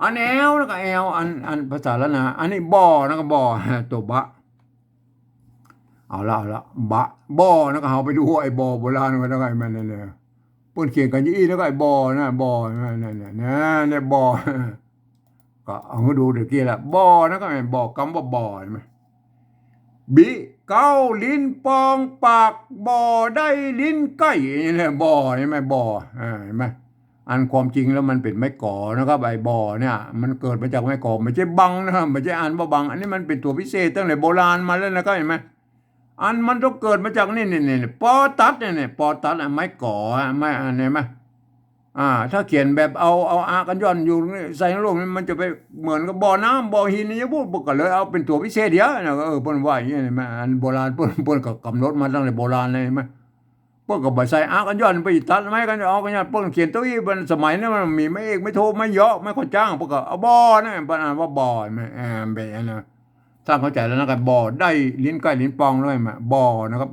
อันเอวนะก็เอวอันภาษาละนะอันนี้บ่อนะก็บ่อตัวบะเอาละบะบ่อนะก็เอาไปดูไอ้บ่อโบราณกันแล้วไงมันเนี่ยเพิ่นเขียนกันยี่แล้วก็ไอ้บ่อนะบ่อเนี่ยบ่อก็เอามาดูเดี๋ยวกี้ละบ่อนะก็บ่อกำว่าบ่อใช่ไหมบิเก้าลิ้นปองปากบ่อได้ลิ้นใกล้เนี่ยบ่อใช่ไหมบ่อเห็นไหมอันความจริงแล้วมันเป็นไม้ก่อนะครับใบบ่อเนี่ยมันเกิดมาจากไม้ก่อไม่ใช่บังนะครับไม่ใช่อ่านว่าบังอันนี้มันเป็นตัวพิเศษตั้งแต่โบราณมาแล้วนะก็เห็นไหมอันมันต้องเกิดมาจากนี่ปอตัดเนี่ยปอตัดไม้ก่อไม่อันไหนไหม ถ้าเขียนแบบเอาอากันย้อนอยู่ใส่ในโลกมันจะไปเหมือนกับบ่อน้ำบ่อหินนี่พูดก็เลยเอาเป็นตัวพิเศษเดียวนะเพิ่นว่าอย่างนี้มั้ยอันโบราณเพิ่นก็กำหนดมาตั้งแต่โบราณเลยมั้ยเพิ่นก็บ่ใส่อากันย้อนไปตัดไม้กันเอากันย้อนเพิ่นเขียนตัวอีมันสมัยนั้นมันมีไม่เอกไม่โทไม่เยาะไม่ค่อยจ้างเพิ่นก็เอาบ่อนะเพิ่นอ่านว่าบ่อมั้ยแบบนั้นนะถ้าเข้าใจแล้วนะครับบ่อได้ลิ้นใกล้ลิ้นปองด้วยมั้ยบ่อนะครับ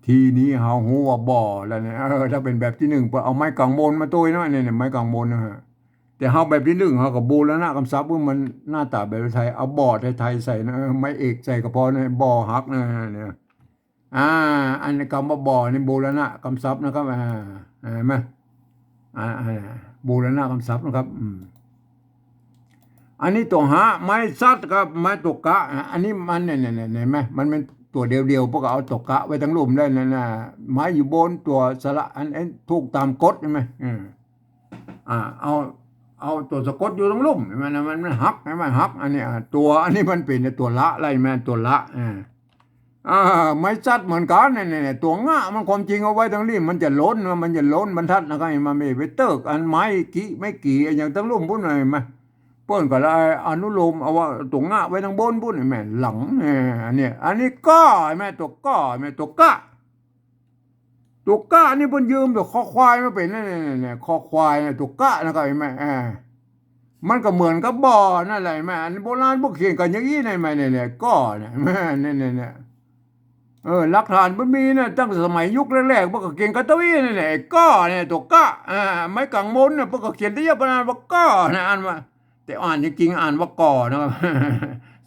ทีนี้เฮาฮู้ว่าบ่อแล้วเนี่ยถ้าเป็นแบบที่1เพิ่นเอาไม้กางมนมาตุ้ยเนาะเนี่ยไม้กางมนนะฮะแต่เฮาแบบที่1เฮาก็บูรณะคำศัพท์มันหน้าตาแบบไทยเอาบ่อไทยๆใส่นะไม้เอกใส่ก็พอนะบ่อฮักนะเนี่ยอันนี้คำว่าบ่อนี่บูรณะคำศัพท์นะครับเห็นไหมบูรณะคำศัพท์นะครับอันนี้ตัวหาไม้ซัดครับไม้ตกกะอันนี้มันเนี่ยเห็นไหมมันเป็นตัวเดียวๆพวกเอาตกกะไว้ทั้งลุ่มได้นั่นนะไม้อยู่บนตัวสระอันถูกตามกฎใช่ไหมเอาตัวสะกดอยู่ทั้งลุ่มมันหักใช่ไหมหักอันนี้ตัวอันนี้มันเป็นตัวละอะไรแม่ตัวละไม้ซัดเหมือนกันเนี่ยตัวง่ามันความจริงเอาไว้ทั้งริมมันจะล้นบรรทัดนะครับมันไม่ไปเติกอันไม้ไม่กี่อย่างทั้งลุ่มพุ่นเลยไหมเปิ้นก็เลยอนุโลมเอาว่าตัวง่าไว้ทั้งบนพุ่นแม่หลังอันนี้ก็แม่ตัวก็แม่ตัวกะนี่เพิ่นยืมแบบคอควายมาเป็นเนี่ยคอควายตัวกะนะครับแม่มันก็เหมือนกับบ่อนั่นแหละแม่อันโบราณพวกเขียนกันอย่างนี้ในแม่เนี่ยก็เนี่ยแม่เนี่ยหลักฐานมันมีนะตั้งสมัยยุคแรกๆพวกก็เขียนกระตุ้ยนี่แหละก็เนี่ยตัวกะไม้กังมนเนี่ยพวกก็เขียนที่ยปนานว่าก็นะอ่านว่าแต่อ่านจริงๆอ่านว่าก่อนะครับ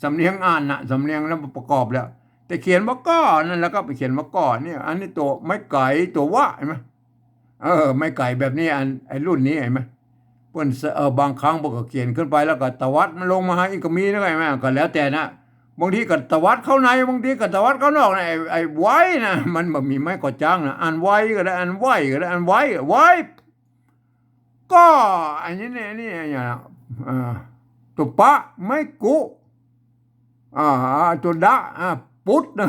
สำเนียงอ่านนะสำเนียงแล้วประกอบแล้วแต่เขียนว่าก็นั่นแล้วก็ไปเขียนว่าก่อเนี่ยอันนี้ตัวไม้ไก่ตัววะเห็นไหมไม้ไก่แบบนี้ไอ้รุ่นนี้เห็นไหมเพิ่นบางครั้งพวกก็เขียนขึ้นไปแล้วก็ตวัดมันลงมาให้อีกก็มีนะไงแม่ก็แล้วแต่นะบางทีก็ตวัดเข้าในบางทีก็ตวัดเข้านอกนะไอ้ไว้นะมันแบบมีไม้ก็จ้างนะอ่านไว้ก็ได้อ่านไว้ก็ได้อ่านไว้ก็อันนี้เนี่ยนี่อย่างตัวปะไม่กุตัวดะปุดนะ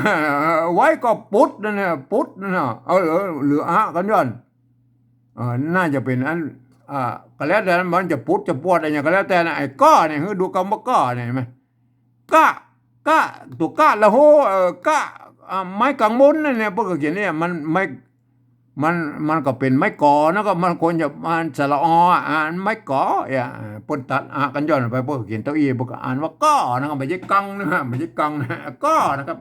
ไว้ก็ปุดนะปุดนะหรือกันย้อนน่าจะเป็นอันก็แล้วแต่มันจะปุดจะปวดอะไรอย่างก็แล้วแต่นะไอ้ก้อเนี่ยคือดูคำว่าก้อเนี่ยเห็นไหมก้าตัวก้าละโหก้าไม้กังมุนเนี่ยพวกเขียนเนี่ยมันก็เป็นไม้กอนะก็มันควรจะมันสระอไม้กอปนตัดกันย้อนไปพวกเขียนเต้าอี้พวกอ่านว่าก้อนะครับไม่ใช่กังนะไม่ใช่กังนะก้อนะครับ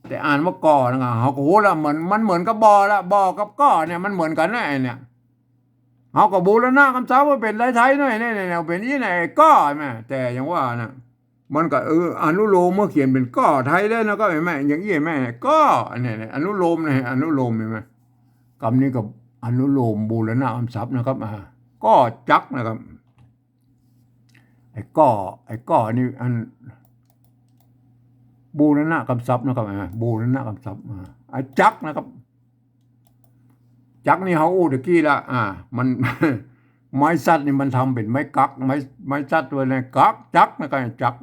แต่อ่านว่าก้อนะครับเขาก็โหละมันเหมือนกับบ่อละบ่อกับก้อเนี่ยมันเหมือนกันนะเนี่ยเขาก็บูรณะคำศัพท์ว่าเป็นไทยหน่อยเนี่ยเป็นยี่ไหนก้อแม่แต่อย่างว่านะมันก็อนุโลมเมื่อเขียนเป็นก้อไทยเลยนะก็เห็นไหมอย่างนี้เห็นไหมก้อเนี่ยอนุโลมเนี่ยอนุโลมเห็นไหมคำนี้กับอนุโลมบูรณะคำศัพท์นะครับก้อจักนะครับไอ้ก้อนี่อันบูรณะคำศัพท์นะครับบูรณะคำศัพท์ไอ้จักนะครับจักนี่เขาอู้ตะกี้ละมันไม้ซัดนี่มันทำเป็นไม้กักไม้ซัดตัวนี้กักจักนะครับจัก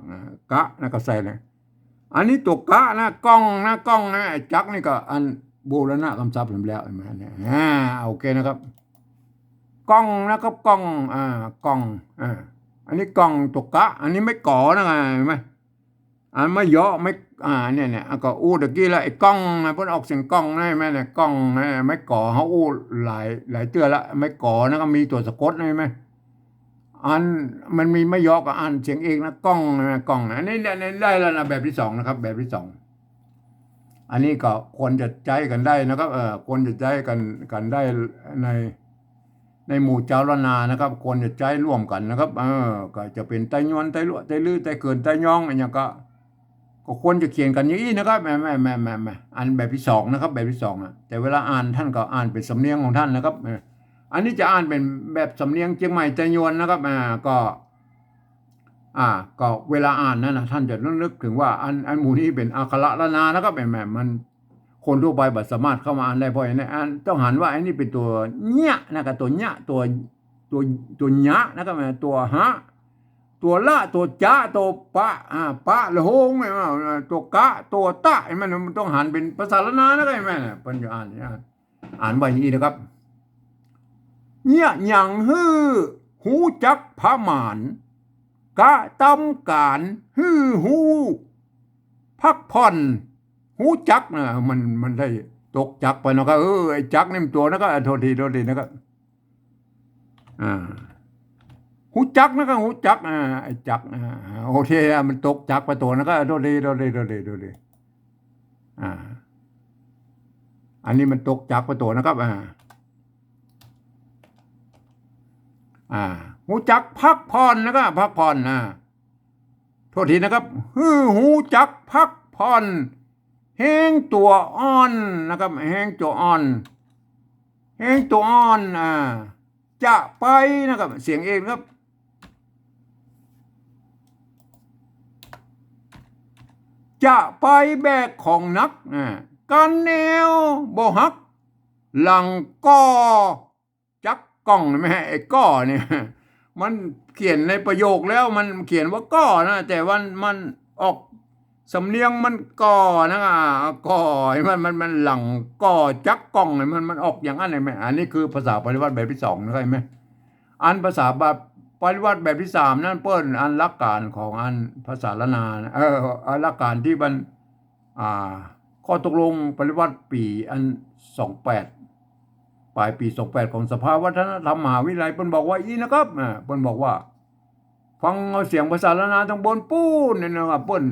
กะนะก็ใส่เลยอันนี้ตัวกะนะกล้องนะจักนี่ก็อันบูรณะคำศัพท์ผมแล้วเห็นไหมเนี่ยโอเคนะครับกล้องนะครับกล้องกล้องอันนี้กล้องตัวกะอันนี้ไม่ก่อนะไงเห็นไหมอันไม่เยอะไม่เนี่ยก็อู้ตะกี้ละไอ้กล้องนะเพิ่นออกเสียงกล้องได้ไหมเนี่ยกล้องไม่ก่อเขาอู้หลายเตือนละไม่ก่อนะก็มีตัวสะกดได้ไหมอันมันมีไม่ยอก็อ่านเสียงเองนะกล้องนะกล้องอันนี้ได้แล้วนะแบบที่2นะครับแบบที่2อันนี้ก็ควรจะใช้กันได้นะครับควรจะใช้กันได้ในหมู่เจ้าละนานะครับควรจะใช้ร่วมกันนะครับก็จะเป็นไตยวนไตลั่วไตลื้อไตเกินไตย่องอะไรอย่างก็ควรจะเขียนกันอย่างนี้นะครับแม่อันแบบที่2นะครับแบบที่2แต่เวลาอ่านท่านก็อ่านเป็นสำเนียงของท่านนะครับอันนี้จะอ่านเป็นแบบสำเนียงเชียงใหม่ไตยวนนะครับก็เวลาอ่านนั่นนะท่านจะนึกถึงว่าอันหมู่นี้เป็นอักขระละนานะครับแม่มันคนทั่วไปบัดสามารถเข้ามาอ่านได้เพราะอย่างนี้ต้องหันว่าอันนี้เป็นตัวเนี้ยนะครับตัวเนี้ยตัวญะนะครับตัวฮะตัวละตัวจะตัวปะละโหงตัวกะตัวตะมันต้องหันเป็นภาษาละนานะครับแม่เพิ่นจะอ่านไว้อย่างนี้นะครับ เนี่ยหยังฮื้อหูจักพระหมานกะตำการฮื้อหูพักผ่อนหูจักนะมันได้ตกจักไปนะครับไอ้จักนี่มันตัวนะครับโทษทีนะครับหูจักนะครับหูจักไอ้จักโอเคมันตกจักไปตัวนะครับโทษทีอันนี้มันตกจักไปตัวนะครับหูจักพักผ่อนนะครับพักผ่อนโทษทีนะครับหูจักพักผ่อนแห้งตัวอ่อนนะครับแห้งตัวอ่อนจะไปนะครับเสียงเองครับจะไปแบกของนักกันแนวบ่ฮักหลังก้อจักก้องไหมไอ้ก้อเนี่ยมันเขียนในประโยคแล้วมันเขียนว่าก้อนะแต่มันออกสำเนียงมันก่อนะก่อมันหลังก่อจักก้องมันออกอย่างนั้นเลยไหมอันนี้คือภาษาปริวัติแบบที่2นะใช่ไหมอันภาษาแบบปริวัติแบบที่3นั่นเปิ้นอันหลักการของอันภาษาละนาอันหลักการที่มันข้อตกลงปริวัติปีอัน28ปลายปี28ของสภาวัฒนธรรมมหาวิทยาลัยเปิ้นบอกว่าอีนะครับเปิ้นบอกว่าฟังเอาเสียงภาษาละนาทั้งบนปูนเนี่ยนะครับเปิ้น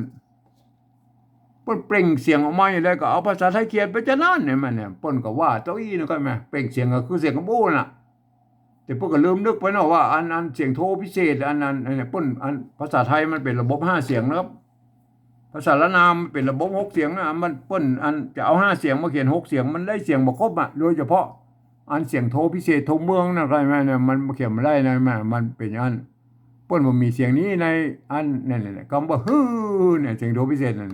เปล่งเสียงออกมาอย่างไรก็เอาภาษาไทยเขียนไปจะนั่นเนี่ยมันเนี่ยเปิ้นก็ว่าเต้าอี้นะครับแม่เปล่งเสียงก็คือเสียงของปูนน่ะแต่เปิ้นก็ลืมนึกไปเนาะว่าอันเสียงโทพิเศษอันนั้นเนี่ยเปิ้นอันภาษาไทยมันเป็นระบบ5เสียงนะครับภาษาละนามเป็นระบบ6เสียงนะมันเปิ้นอันจะเอา5เสียงมาเขียน6เสียงมันได้เสียงบ่ครบโดยเฉพาะอันเสียงโทพิเศษโทเมืองนะใช่ไหมเนี่ยมันเขียนไม่ได้นะแม่มันเป็นอันเปิ้นบ่มีเสียงนี้ในอันนั่นๆคำว่าฮือเนี่ยเสียงโทพิเศษนั่น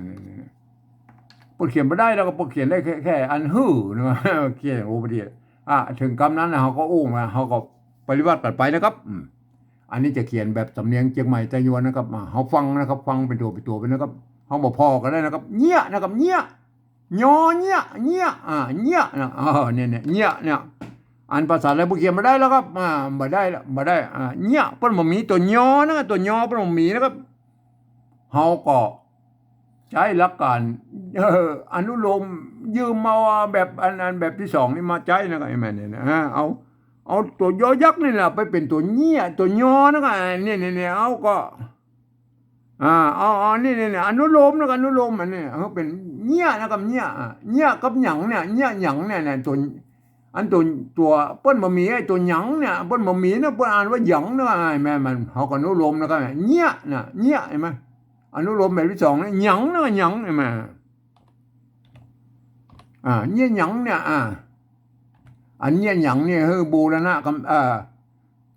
เปิ้นเขียนบ่ได้แล้วก็เปิ้นเขียนได้แค่อันฮือนะเขียนโอ้บ่ดีถึงคำนั้นนะเฮาก็โอ้มาเฮาก็ปฏิบัติไปนะครับอันนี้จะเขียนแบบสำเนียงเชียงใหม่ไต้หวันนะครับเฮาฟังนะครับฟังเป็นตัวไปนะครับเฮาบ่พอก็ได้นะครับเงี้ยนะครับเงี้ยยอเงี้ยเงี้ยนะเนี่ยเงี้ยเนี่ยอันภาษาอะไรบ่เขียนบ่ได้แล้วครับบ่ได้เงี้ยเปิ้นบ่มีตัวยอนะตัวยอเปิ้นบ่มีนะครับเฮาก็ใช้หลักการอนุโลมยืมมาแบบอันแบบที่2นี่มาใช้นะครับไอ้แม่เนี่ยนะเอาตัวยอยักษ์นี่แหละไปเป็นตัวเงี้ยตัวยอนะครับเนี่ยเอาก็เอานี่อนุโลมนะครับอนุโลมอันนี้เขาเป็นเงี้ยนะครับเงี้ยกับหยังเนี่ยเงี้ยหยังเนี่ยตัวอันตัวเปิ้นบ่มีไอ้ตัวหยังเนี่ยเปิ้นบ่มีนะเปิ้นอ่านว่าหยังนะแม่มันเฮาก็อนุโลมนะครับเงี้ยน่ะเงี้ยเห็นมั้ยอนุโลมแบบที่2นี่หยังนะหยังเห็นมั้ยเงี้ยหยังเนี่ยอันเงี้ยหยังเนี่ยบูรณะกับ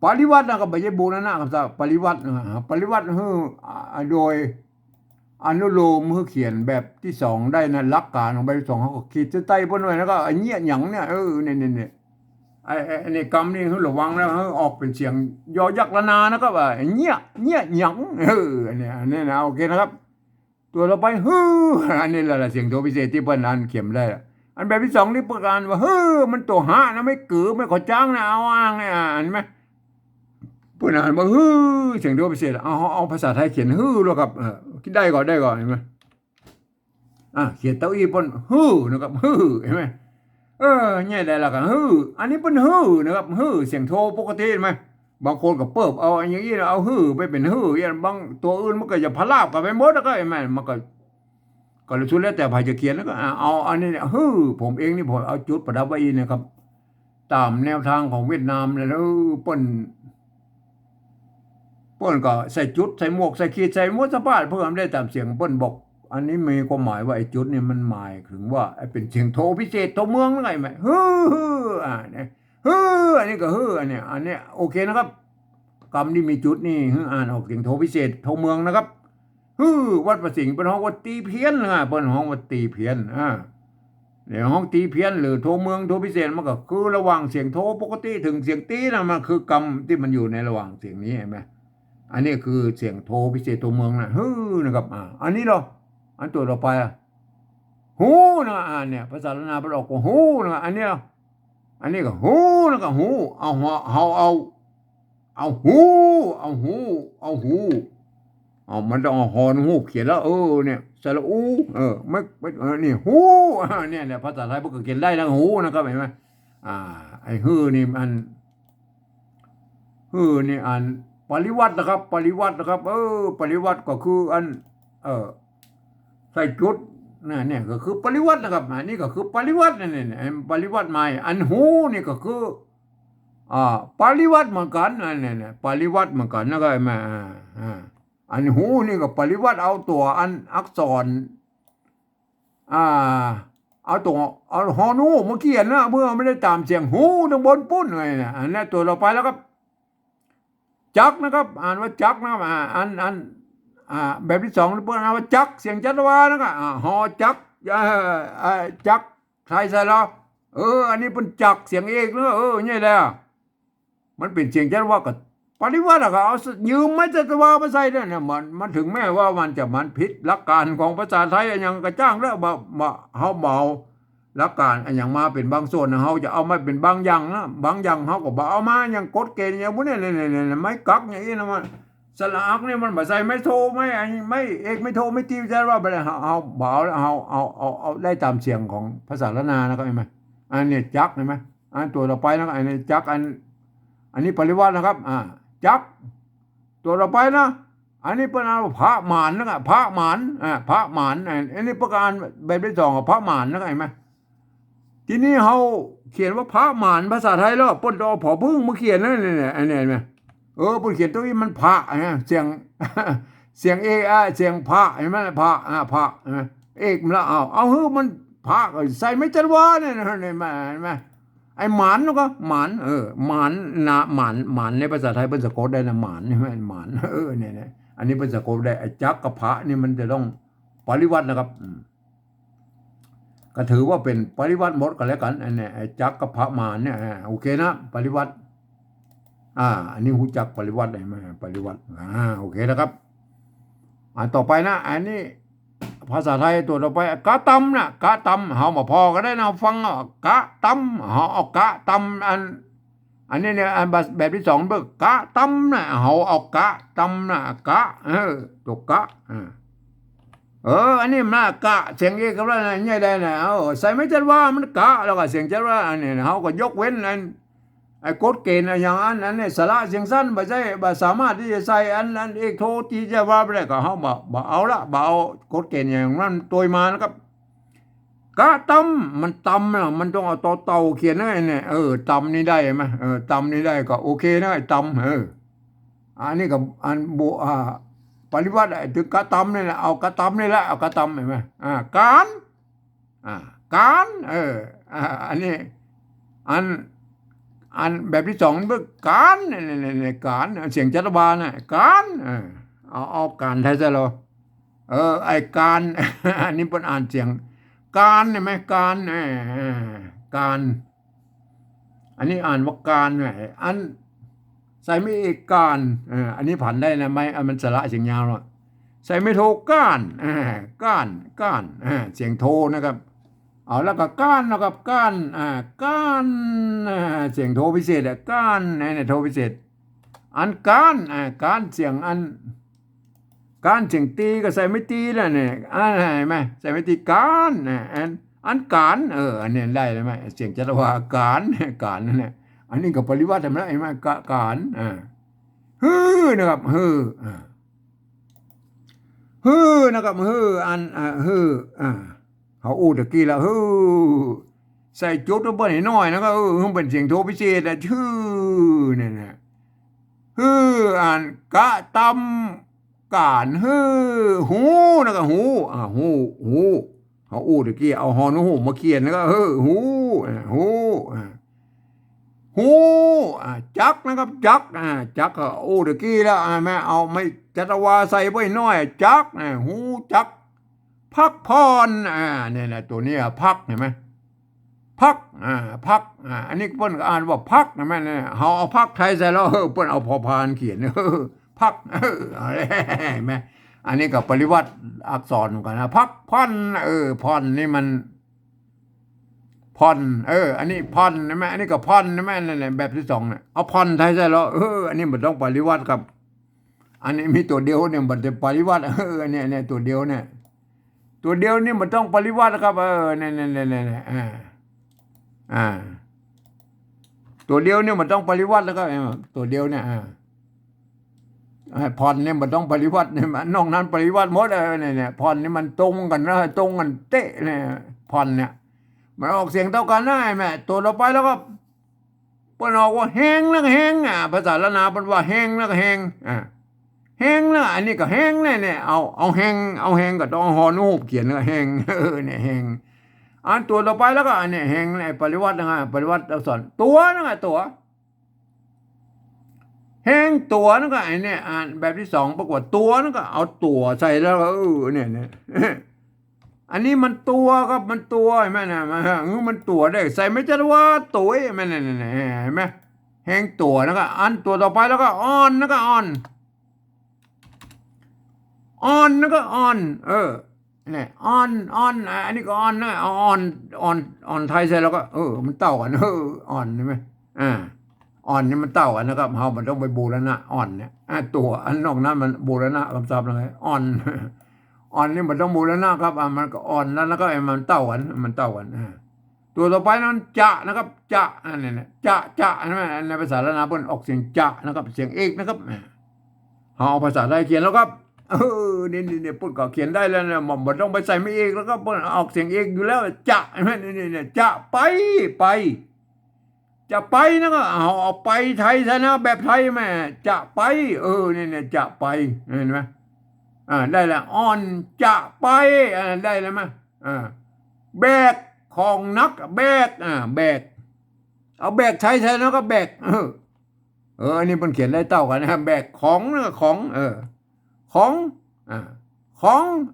ปริวัตินะก็ไม่ใช่บูรณะกับปริวัติปริวัติโดยอนุโลมเขียนแบบที่2ได้นะหลักการของแบบที่2เขาก็ขีดเส้นใต้เพิ่นไว้แล้วก็ไอ้เงี้ยหยังเนี่ยเนี่ยไอ้นี่กรรมนี่ระวังนะออกเป็นเสียงยอยักษ์ละนานะครับไอ้เงี้ยหยังอันนี้นะโอเคนะครับตัวเราไปอันนี้แหละเสียงโทพิเศษที่เพิ่นอ่านเขียนได้อันแบบที่2นี่ประการว่ามันตัวหานะไม่กือไม่ขอจ้างนะเอาอ้างเนี่ยเห็นมั้ยเพิ่นอ่านว่าเสียงโทพิเศษเอาภาษาไทยเขียนแล้วครับคิดได้ก่อนเห็นมั้ยเขียนเต้าอี้เพิ่นนะครับเห็นมั้ยเนี่ยได้แล้วก็อันนี้เพิ่นนะครับเสียงโทปกติเห็นมั้ยบางคนก็เปิบเอาอย่างงี้เอาไปเป็นอย่างบางตัวอื่นมันก็จะพลาบกันไปหมดแล้วก็เห็นมั้ยมันก็สุดแล้วแต่ใครจะเขียนแล้วก็เอาอันนี้ผมเองนี่ผมเอาจุดประดับไว้นะครับตามแนวทางของเวียดนามแล้วเปิ้นก็ใส่จุดใส่หมวกใส่ขีดใส่หมวกสะพานเพื่อได้ตามเสียงเปิ้นบอกอันนี้มีความหมายว่าไอ้จุดนี่มันหมายถึงว่าเป็นเสียงโทพิเศษโทเมืองไงมั้ยเนี่ยอันนี้ก็อันนี้โอเคนะครับคำที่มีจุดนี่อ่านออกเสียงโทพิเศษโทเมืองนะครับวัดประสิงห์เป็นห้องวัดตีเพี้ยนเป็นห้องวัดตีเพี้ยนเดี๋ยวห้องตีเพี้ยนหรือโทเมืองโทพิเศษมันก็คือระหว่างเสียงโทปกติถึงเสียงตีนะมันคือกรรมที่มันอยู่ในระหว่างเสียงนี้เห็นไหมอันนี้คือเสียงโทพิเศษโทเมืองนะนะครับอันนี้เหรออันตัวต่อไปหูนะเนี่ยภาษาละนาเป็นออกว่าหูนะอันนี้ อันนี้ก็หูแล้วก็หูเอาหัวเอาหูเอาหูเอาหูเอามันต้องเอาหอนหูเขียนแล้วเนี่ยสระอูไม่นี่หูเนี่ยภาษาไทยพวกก็เขียนได้นะหูนะครับเห็นไหมไอ้ฮือนี่มันฮือนี่อันปริวัตินะครับปริวัตินะครับปริวัติก็คืออันใส่จุดเนี่ยก็คือปริวัตินะครับอันนี้ก็คือปริวัติเนี่ยปริวัติใหม่อันหูนี่ก็คือปริวัติเหมือนกันเนี่ยปริวัติเหมือนกันนะครับแม่อันหูนี่ก็ปริวัติเอาตัวอันอักษรเอาตัวเอาฮอนูมาเขียนนะเมื่อไม่ได้ตามเสียงหูตรงบนปุ้นไงเนี่ยอันนี้ตัวเราไปแล้วครับจักนะครับอ่านว่าจักนะอันแบบที่สองเพื่อนอ่านว่าจักเสียงจัตวานะครับฮอจักจักใช่แล้วอันนี้เป็นจักเสียงเอกเนอะนี่แหละมันเป็นเสียงจัตวากับปริวัติอะเอายืมไม่จัตวามาใส่เนี่ยมันถึงแม้ว่ามันผิดหลักการของภาษาไทยอย่างกระจ้างแล้วเขาเบาหลักการอย่างมาเป็นบางส่วนเขาจะเอามาเป็นบางอย่างนะบางอย่างเขาก็เอามาอย่างกฎเกณฑ์อย่างพวกนี้เนี่ยไม่กักอย่างนี้นะมันสละอักเนี่ยมันแบบใส่ไม่โทไม่เอกไม่โทไม่ตีจะว่าไปเลยเอาเบาแล้วเอาได้ตามเสียงของภาษาละนานะครับเห็นไหมอันนี้จักเห็นไหมอันตัวเราไปนะอันนี้จักอันนี้ปริวัตินะครับจักตัวเราไปนะอันนี้เป็นพระหมานนะครับพระหมานพระหมานอันนี้ประการแบบที่สองกับพระหมานนะครับเห็นไหมทีนี้เขาเขียนว่าพระหมานภาษาไทยแล้วปนตัวผอพึ่งมาเขียนนั่นเนี่ยอันนี้เห็นไหมปนเขียนตัวนี้มันพระเสียงเสียงเอกเสียงพระเห็นไหมพระพระเอกมันแล้วเอามันพระใส่ไม่จันวาเนี่ยเห็นไหมไอ้หมานแล้วก็หมานหมานนะหมานในภาษาไทยเป็นสะกดได้นะหมานใช่ไหมหมานเนี่ยอันนี้เป็นสะกดได้ไอ้จักกับพระนี่มันจะต้องปริวัตินะครับก็ถือว่าเป็นปริวัติหมดกันแล้วกันอันนี้ไอ้จักกับพระมารเนี่ยโอเคนะปริวัติอันนี้หูจักปริวัติได้ไหมปริวัติโอเคนะครับต่อไปนะอันนี้ภาษาไทยตัวต่อไปกะตำนะกะตำเขามาพอก็ได้นะฟังกะตำเขาเอากะตำอันนี้เนี่ยแบบที่สองเบิกกะตำนะเขาเอากะตำนะกะตัวกะอันนี้มันกะเสียงเอกกับอะไรเนี่ยได้นะใส่ไม่จัดว่ามันกะแล้วก็เสียงจัดว่าอันนี้เขาก็ยกเว้นไอ้กฎเกณฑ์อย่างนั้นเนี่ยสระเสียงสั้นไม่ใช่สามารถที่จะใส่อันเอกโทที่จะว่าไปได้ก็เขาบ่เอาละบ่เอากฎเกณฑ์อย่างนั้นตัวมานะครับกะตำมันตำนะมันต้องเอาต่อเต่าเขียนนะเนี่ยตำนี่ได้ไหมตำนี่ได้ก็โอเคนะไอ้ตำอันนี้กับอันโบปริวัติถึงกะตำนี่แหละเอากะตำนี่แหละเอากะตำเห็นไหมการอันนี้อันแบบที่สองเมื่อการการเสียงจัตวานะการเอาการไทยซะเราไอการอันนี้เป็นอ่านเสียงการเห็นไหมการการอันนี้อ่านว่าการอันใส่ไม่เอกการอันนี้ผันได้นะไม่มันสระเสียงยาวหรอกใส่ไม่โทการการเสียงโทนะครับเอาแล้วก็ก้านนะครับก้านเสียงโทพิเศษก้านโทพิเศษอันก้านเสียงอันก้านเสียงตีก็ใส่ไม่ตีแล้วเนี่ยเห็นไหมใส่ไม่ตีก้านอันการอันนี้ได้ไหมเสียงจัตวาการนั่นแหละอันนี้ก็ปริวัติทำแล้วเห็นไหมการนะครับนะครับอันเขาตะกี้แล้วใส่จุดตัวเปิ้ลน้อยนะก็เป็นเสียงโทพิเศษเนี่ยนะอ่านกะตำการหูนะครับหูเขาตะกี้เอาฮอนหูมาเขียนแล้วก็หูจักนะครับจักก็ตะกี้แล้วแม่เอาไม่จัตวาใส่ไว้น้อยจักหูจักพักพรเนี่ยนะตัวนี้พักเห็นไหมพักอันนี้เปิ้นอ่านว่าพักนะแม่เนี่ยเขาเอาพักไทยใส่แล้วเปิ้นเอาพอพานเขียนพักเห็นไหมอันนี้กับปริวัติอักษรกันนะพักพรพรนี่มัน ผ่อนอันนี้ผ่อนใช่ไหมอันนี้ก็ผ่อนใช่ไหมนั่นแหละแบบที่สองเนี่ยเอาผ่อนไทยใช่แล้วอันนี้มันต้องปริวัติครับอันนี้มีตัวเดียวเนี่ยมันจะปริวัติเนี่ยตัวเดียวเนี่ยตัวเดียวนี่มันต้องปริวัติครับเนี่ยอ่าตัวเดียวเนี่ยมันต้องปริวัติแล้วก็ตัวเดียวเนี่ยผ่อนเนี่ยมันต้องปริวัติเนี่ยนอกนั้นปริวัติหมดเนี่ยผ่อนนี่มันตรงกันนะตรงกันเตะเนี่ยผ่อนเนี่ยมันออกเสียงเท่ากันได้แม่ตัวเราไปแล้วก็ปนออกว่าแห้งแล้วก็แห้งภาษาละนาเป็นว่าแห้งแล้วก็แห้งแห้งแล้วอันนี้ก็แห้งเนี่ยเอาแห้งก็ต้องหอนูบเขียนแล้วแห้งเนี่ยแห้งอันตัวเราไปแล้วก็อันนี้แห้งในปริวัตินะปริวัติเราสอนตัวนะตัวแห้งตัวนั่นก็ไอ้เนี่ยแบบที่สองปรากฏตัวนั่นก็เอาตัวใส่แล้วเนี่ยอันนี้มันตัวครับมันตัวเห็นไหมนะมันตัวได้ใส่ไม่ใช่ว่าตัวไหมเนี่ยเห็นไหมแห้งตัวนั่นก็อันตัวต่อไปแล้วก็อ่อนนั่นก็อ่อนนั่นก็อ่อนเนี่ยอ่อนอันนี้ก็อ่อนนะเอาอ่อนไทยใส่แล้วก็มันเต่ากันอ่อนใช่ไหมอ่อนนี่มันเต่ากันนะครับมันต้องไปบูรณะอ่อนเนี่ยตัวอันนอกนั้นมันบูรณะคำศัพท์อะไรอ่อนนี่มันต้องบูรณะครับมันก็อ่อนแล้วก็มันเต่ากันตัวต่อไปนั้นจะนะครับจะนี่นะจะในภาษาละนาเป็นออกเสียงจะนะครับเสียงเอกนะครับเอาภาษาไทยเขียนแล้วครับนี่พูดก็เขียนได้แล้วนะมันต้องไปใส่ไม่เอกแล้วก็ออกเสียงเอกอยู่แล้วจะนี่จะไปจะไปนะก็เอาไปไทยซะนะแบบไทยแม่จะไปเนี่ยจะไปเห็นไหมได้แล้วอ่อนจะไปได้แล้วมั้ยแบกของนักแบกแบกเอาแบกไทยซะนะก็แบกอันนี้มันเขียนได้เท่ากันนะแบกของนะของของ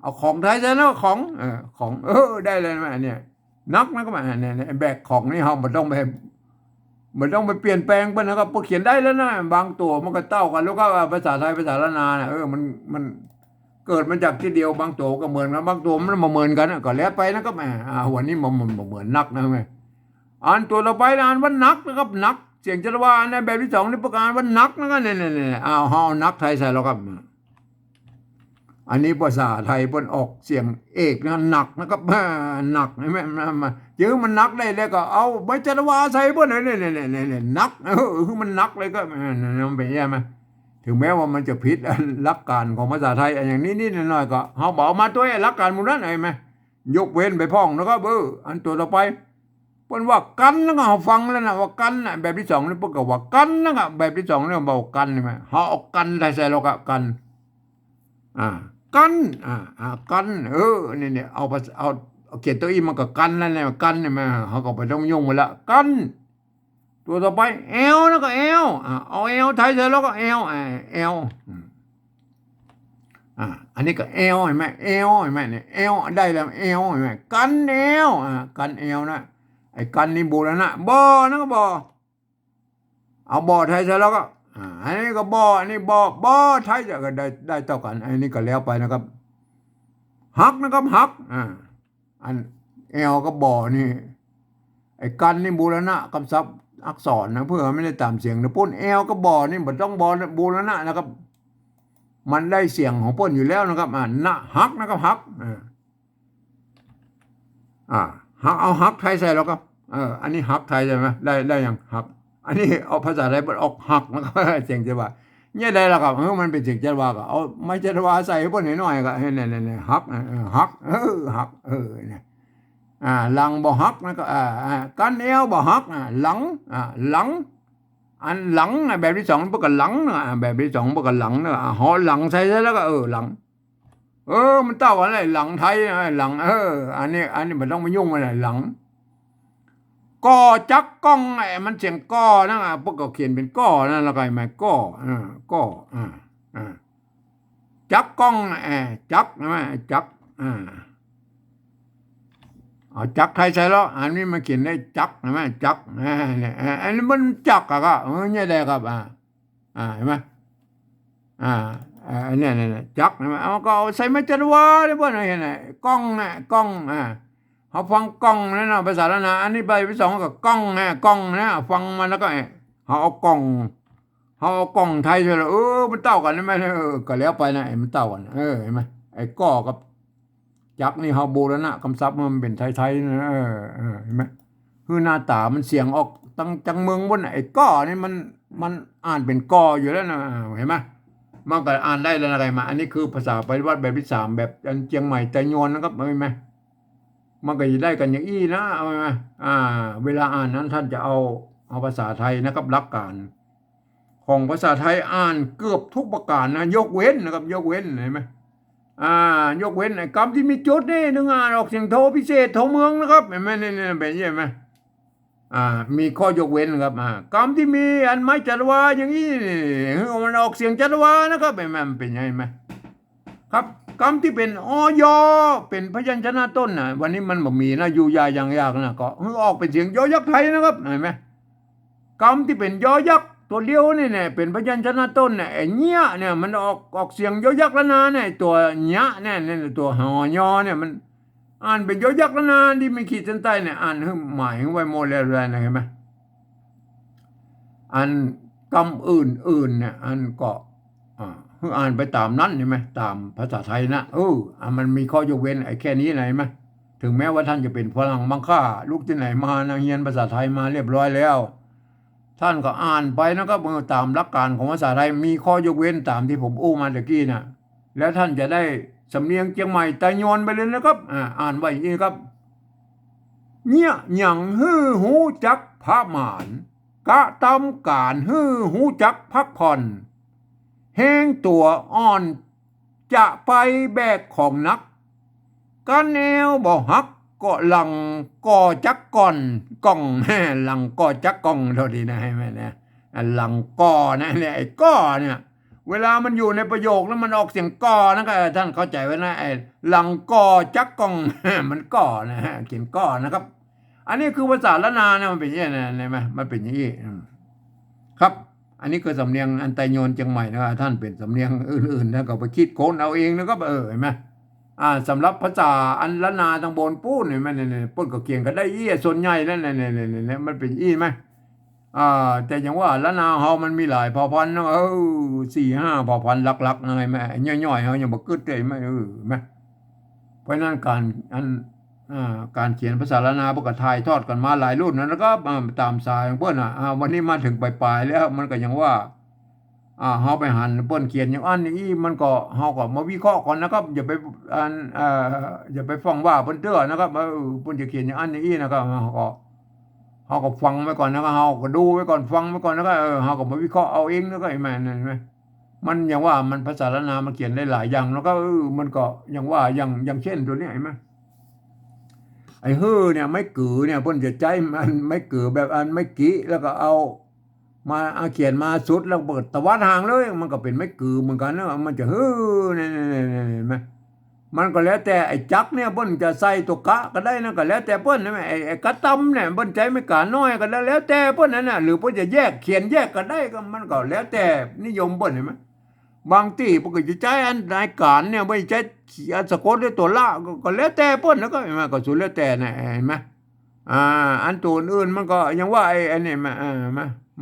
เอาของไทยซะนะของได้เลยมั้ยเนี่ยนักนะก็มาเนี่ยแบกของนี่เฮามันต้องไปเปลี่ยนแปลงไปนะครับพอเขียนได้แล้วนะบางตัวมันก็เต้ากันแล้วก็ภาษาไทยภาษาละนาเนี่ยมันเกิดมาจากที่เดียวบางตัวก็เหมือนกันบางตัวมันมาเหมือนกันก็แล้วไปนะครับหัวนี้มันเหมือนนักนะแม่อ่านตัวเราไปอ่านว่านักนะครับนักเสียงจรวาในแบบที่สองนี่ประกาศว่านักนะครับเนี่ยเอานักไทยใส่แล้วครับอันนี้ภาษาไทยเพิ่นออกเสียงเอกนะหนักนะครับหนักใช่ไหมเจอมันนักได้แล้วก็เอาใบจรวาใส่เพิ่นเนี่ยนักคือมันนักเลยก็มันเป็นยังไงถึงแม้ว่ามันจะผิดหลักการของภาษาไทยอย่างนี้น้อยๆก็เฮาบอกมาตัวหลักการหมู่นั้นไอ้แม่ยกเว้นไปพ้องแล้วก็อันตัวต่อไปเพิ่นว่ากันแล้วก็เฮาฟังแล้วนะว่ากันแบบที่2นี่เพิ่นก็ว่ากันนะครับแบบที่2นี่บอกกันใช่มั้ยเฮาเอากันใส่แล้วก็กันกันกันเนี่ยเอาเขียนตัวอีมันก็กันนั่นแหละกันเนี่ยมาเขาก็ไปต้องยุ่งหมดละกันตัวต่อไปเอวแล้วก็เอวเอาเอวไทยเสร็จแล้วก็เอวเอวอันนี้ก็เอวเห็นไหมเอวเห็นไหมเนี่ยเอวได้แล้วเอวเห็นไหมกันเอวกันเอวนะไอ้กันนี่บูรณะบ่นะก็บ่เอาบ่ไทยเสร็จแล้วก็อันนี้ก็บ่อันนี้บ่ไทยจะก็ได้เท่ากันอันนี้ก็แล้วไปนะครับหักนะครับหักอันเอลก็บ่นี่ไอ้กันนี่บูรณะคำศัพท์อักษรนะเพื่อไม่ได้ตามเสียงนะปุ้นเอลก็บ่นี่มันต้องบ่บูรณะนะครับมันได้เสียงของปุ้นอยู่แล้วนะครับนะหักนะครับหักหักเอาหักไทยใส่แล้วก็อันนี้หักไทยใช่ไหมได้ยังหักอันนี้เอาภาษาไทยออกหักนะครับเสียงจะว่าเนี่ยได้แล้วครับมันเป็นเสียงจะว่าก็เอาไม่จะว่าใส่เพิ่นหน่อยก็เนี่ยหักหักหักเนี่ยหลังบ่หักนะก็กันเอวบ่หักหลังหลังอันหลังแบบที่2เพิ่นก็หลังแบบที่2เพิ่นก็หลังเนาะหอหลังใส่แล้วก็หลังมันเต้าอะไรหลังไทยหลังอันนี้มันต้องมายุ่งอะไรหลังก่อจักก้องมันเสียงก่อนะพวกก็เขียนเป็นก่อนั่นแล้วก็มาก่อก่อจักก้องจักนะมั้ยจักเอาจักไทยใช่แล้วอันนี้มาเขียนได้จักนะมั้ยจักอันนี้มันจักก็เนี่ยได้ครับเห็นมั้ยเนี่ยจักนะมั้ยเอาก็ใส่มาจรวาได้บ่เห็นก้องก้อง เขาฟังกล้องนั่นนะภาษาละนาอันนี้ไปที่สองก็กล้องนะกล้องนะฟังมันแล้วก็เขาเอากล้องไทยเลยมันเต้ากันใช่ไหมก็แล้วไปนะมันเต้ากันเห็นไหมไอ้ก้อกับจักนี่เขาโบราณคำศัพท์มันเป็นไทยๆนะเห็นไหมคือหน้าตามันเสียงออกตั้งจังเมืองบนไอ้ก้อนี่มันอ่านเป็นก้ออยู่แล้วนะเห็นไหมมันก็อ่านได้แล้วอะไรมาอันนี้คือภาษาปฏิวัติแบบที่สามแบบเชียงใหม่แต่โยนนะครับเห็นไหมมันก็จะได้กันอย่างอี้นะเอาไหมเวลาอ่านนั้นท่านจะเอาภาษาไทยนะครับหลักการของภาษาไทยอ่านเกือบทุกประการนะยกเว้นนะครับยกเว้นเห็นไหมยกเว้นไอ้คำที่มีจุดนี่นึงอ่านออกเสียงโทพิเศษโทเมืองนะครับเห็นไหมนี่เป็นยังไงมีข้อยกเว้นนะครับคำที่มีอันไม้จัตวาอย่างนี้มันออกเสียงจัตวานะครับเห็นไหมมันเป็นยังไงไหมครับคำที่เป็นอยเป็นพยัญชนะต้นนะวันนี้มันบ่มีนะอยู่ยาอย่างยากนะก็ออกเป็นเสียงยอยักษ์ไทยนะครับเห็นไหมคำที่เป็นยอยักษ์ตัวเดียวนี่เนี่ยเป็นพยัญชนะต้นเนี่ยเนี้ยเนี่ยมันออกเสียงยอยักษ์แล้วนะเนี่ยตัวเนี้ยเนี่ยตัวหอยอเนี่ยมันอ่านเป็นยอยักษ์แล้วนะที่ไม่ขีดเส้นใต้เนี่ยอ่านให้หมายไว้หมดแล้วนะเห็นไหมอันคำอื่นเนี่ยอันก็อ่านไปตามนั้นใช่ไหมตามภาษาไทยนะมันมีข้อยกเว้นไอ้แค่นี้ไหนไหมถึงแม้ว่าท่านจะเป็นฝรั่งมังค่าลูกที่ไหนมานะเรียนภาษาไทยมาเรียบร้อยแล้วท่านก็อ่านไปนะครับตามหลักการของภาษาไทยมีข้อยกเว้นตามที่ผมอู้มาตะกี้นะแล้วท่านจะได้สำเนียงเชียงใหม่ไตโยนไปเลยนะครับอ่านไว้อย่างนี้ครับเนี่ยหยังฮือหูจักพระหมานกะตำการฮือหูจักพักผ่อนแห้งตัวอ่อนจะไปแบกของนักกันแนวบ่ฮักก็หลังก่อจักก่อนก่องหลังก่อจักก่องเท่าดีนะให้แม่นะหลังก่อนะเนี่ยไอ้ก่อเนี่ยเวลามันอยู่ในประโยคแล้วมันออกเสียงก่อนะครับท่านเข้าใจไว้นะไอ้หลังก่อจักก่องมันก่อนะฮะเขียนก่อนะครับอันนี้คือภาษาละนานะมันเป็นอย่างนี้นะไหมมันเป็นอย่างนี้ครับอันนี้คือสำเนียงอันไตโยนเชียงใหม่นะครับท่านเป็นสำเนียงอื่นๆนะก็ไปคิดค้นเอาเองนะครับเห็นไหมสำหรับภาษาอันละนาทางบนปูนเนี่ยมันเนี่ยปูนก็เกี่ยงกันได้ส่วนใหญ่นั่นเนี่ยมันเป็นไหมแต่อย่างว่าละนาเฮามันมีหลายเผ่าพันธุ์นะ4-5เผ่าพันธุ์หลักๆอะไรแม่ย่อยๆเฮายังบ่กึดได้ไหมไหมเพราะนั้นการเขียนภาษาละนาพวกก็ถ่ายทอดกันมาหลายรุ่นแล้วก็ตามสายของเพิ่นวันนี้มาถึงปลายๆแล้วมันก็ยังว่าเฮาไปหันเปิ้นเขียนอย่างอันอย่างนี้มันก็เฮาก็มาวิเคราะห์ก่อนนะครับอย่าไปอย่าไปฟังว่าเปิ้นเตื้อนะครับเปิ้นจะเขียนอย่างอันอย่างนี้นะครับเฮาก็ฟังไว้ก่อนนะครับเฮาก็ดูไว้ก่อนฟังไว้ก่อนแล้วก็เฮาก็มาวิเคราะห์เอาเองแล้วก็เห็นไหมมันอย่างว่ามันภาษาละนามันเขียนได้หลายอย่างแล้วก็มันก็อย่างว่าอย่างเช่นตัวนี้เห็นไหมไอ้ฮือเนี่ยไม่กือเนี่ยเพิ่นจะใจมันไม่กือแบบอันไม่กี้แล้วก็เอามาเขียนมาสุดแล้วเปิดตะวันห่างเลยมันก็เป็นไม่กือเหมือนกันนะมันจะฮือเนี่ยเห็นไหมมันก็แล้วแต่ไอ้จักเนี่ยเพิ่นจะใส่ตัวกะก็ได้นะก็แล้วแต่เพิ่นนะไอ้กะตำเนี่ยเพิ่นใจไม่กะน้อยก็แล้วแต่เพิ่นนั่นน่ะหรือเพิ่นจะแยกเขียนแยกก็ได้ก็มันก็แล้วแต่นิยมเพิ่นเห็นไหมบางที่เพิ่นก็จะใช้อันรายการเนี่ยไม่ใช้สะกดด้วยตัวละก็แล้วแต่เพิ่นแล้วก็เห็นไหมก็สุดแล้วแต่นะเห็นไหมอันตัวอื่นมันก็ยังว่าไอ้นี่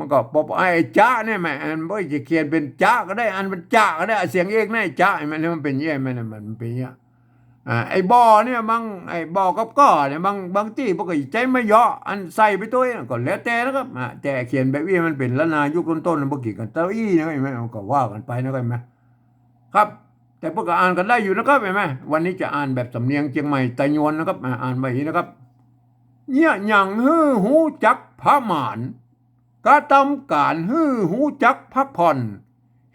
มันก็ปอบไอ้จ้าเนี่ยมันบ่จะเขียนเป็นจ้าก็ได้อันเป็นจ้าก็ได้เสียงเอกนี่จ้ามันเป็นอย่างนี้มันเป็นอย่างไอ้บ่อเนี่ยไอ้บ่อกับก้อเนี่ยบางที่พวกก็ใจไม่ย่ออันใส่ไปตัวก็แล้วแต่นะครับแต่เขียนแบบนี้มันเป็นละนายุคต้นๆบ่กี่กันเต้าอี้นะเห็นไหมก็ว่ากันไปนะเห็นไหมครับแต่พวกก็อ่านกันได้อยู่นะครับเห็นไหมวันนี้จะอ่านแบบสำเนียงเชียงใหม่ไตโยนนะครับอ่านไว้นะครับเนี่ยหยังฮือหูจักพระหมานกะทำการฮือหูจักพักผ่อน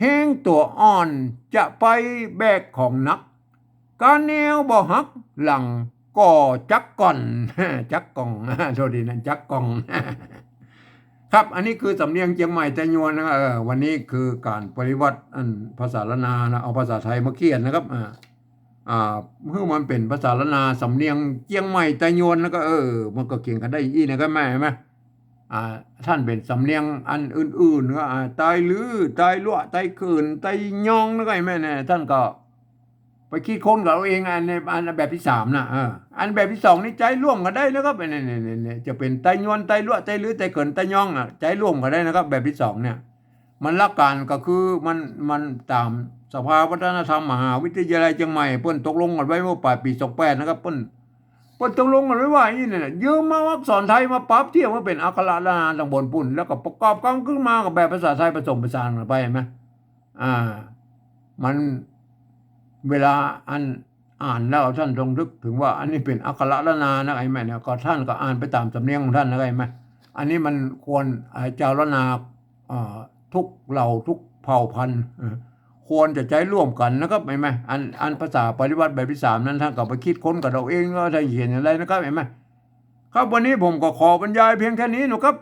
แห้งตัวอ่อนจะไปแบกของนักการแนวบ่ฮักหลังก่อจักก่อนจักกองโทษดีนะจักกองครับอันนี้คือสำเนียงเชียงใหม่ไตโยนนะครับวันนี้คือการปฏิวัติภาษาละนานะเอาภาษาไทยมาเขียนนะครับเมื่อมันเป็นภาษาละนาสำเนียงเชียงใหม่ไตโยนแล้วก็มันก็เก่งกันได้อีนะครับแม่ไหมท่านเป็นสำเนียงอันอื่นๆก็ตายลือตายลั่วตายคืนตายยองแล้วก็แม่เนี่ยท่านก็ไป คิดค้นกับเราเองอันแบบที่3นะอันแบบที่2นี่ใจร่วมกันได้นะครับเนี่ยจะเป็นไตยวนไตลั่วไตลื้อไตเขินไตย่องใจร่วมกันได้นะครับ แบบที่2เนี่ยมันหลักการก็คือมันตามสภาวัฒนธรรมมหาวิทยาลัยเชียงใหม่เปิ้นตกลงกันไว้เมื่อปลายปี28นะครับเปิ้นตกลงกันไว้ว่านี่เนี่ยยืมมาอักษรไทยมาปรับเทียบว่าเป็นอักขระละนานตำบลปุ่นแล้วก็ประกอบกันขึ้นมากับแบบภาษาไทยผสมผสานกันไปเห็นไหมมันเวลาอ่านแล้วท่านทรงนึกถึงว่าอันนี้เป็นอักขระละนานะไอ้แม่เนี่ยก็ท่านก็อ่านไปตามสำเนียงของท่านนะไอ้แม่อันนี้มันควรเจ้าละนาทุกเหล่าทุกเผ่าพันธุ์ควรจะใช้ร่วมกันนะครับเห็นไหมอันภาษาปฏิวัติแบบที่3นั้นท่านก็ไปคิดค้นกับเราเองว่าท่านเขียนอะไรนะครับเห็นไหมครับวันนี้ผมก็ขอบรรยายเพียงแค่นี้นะครับ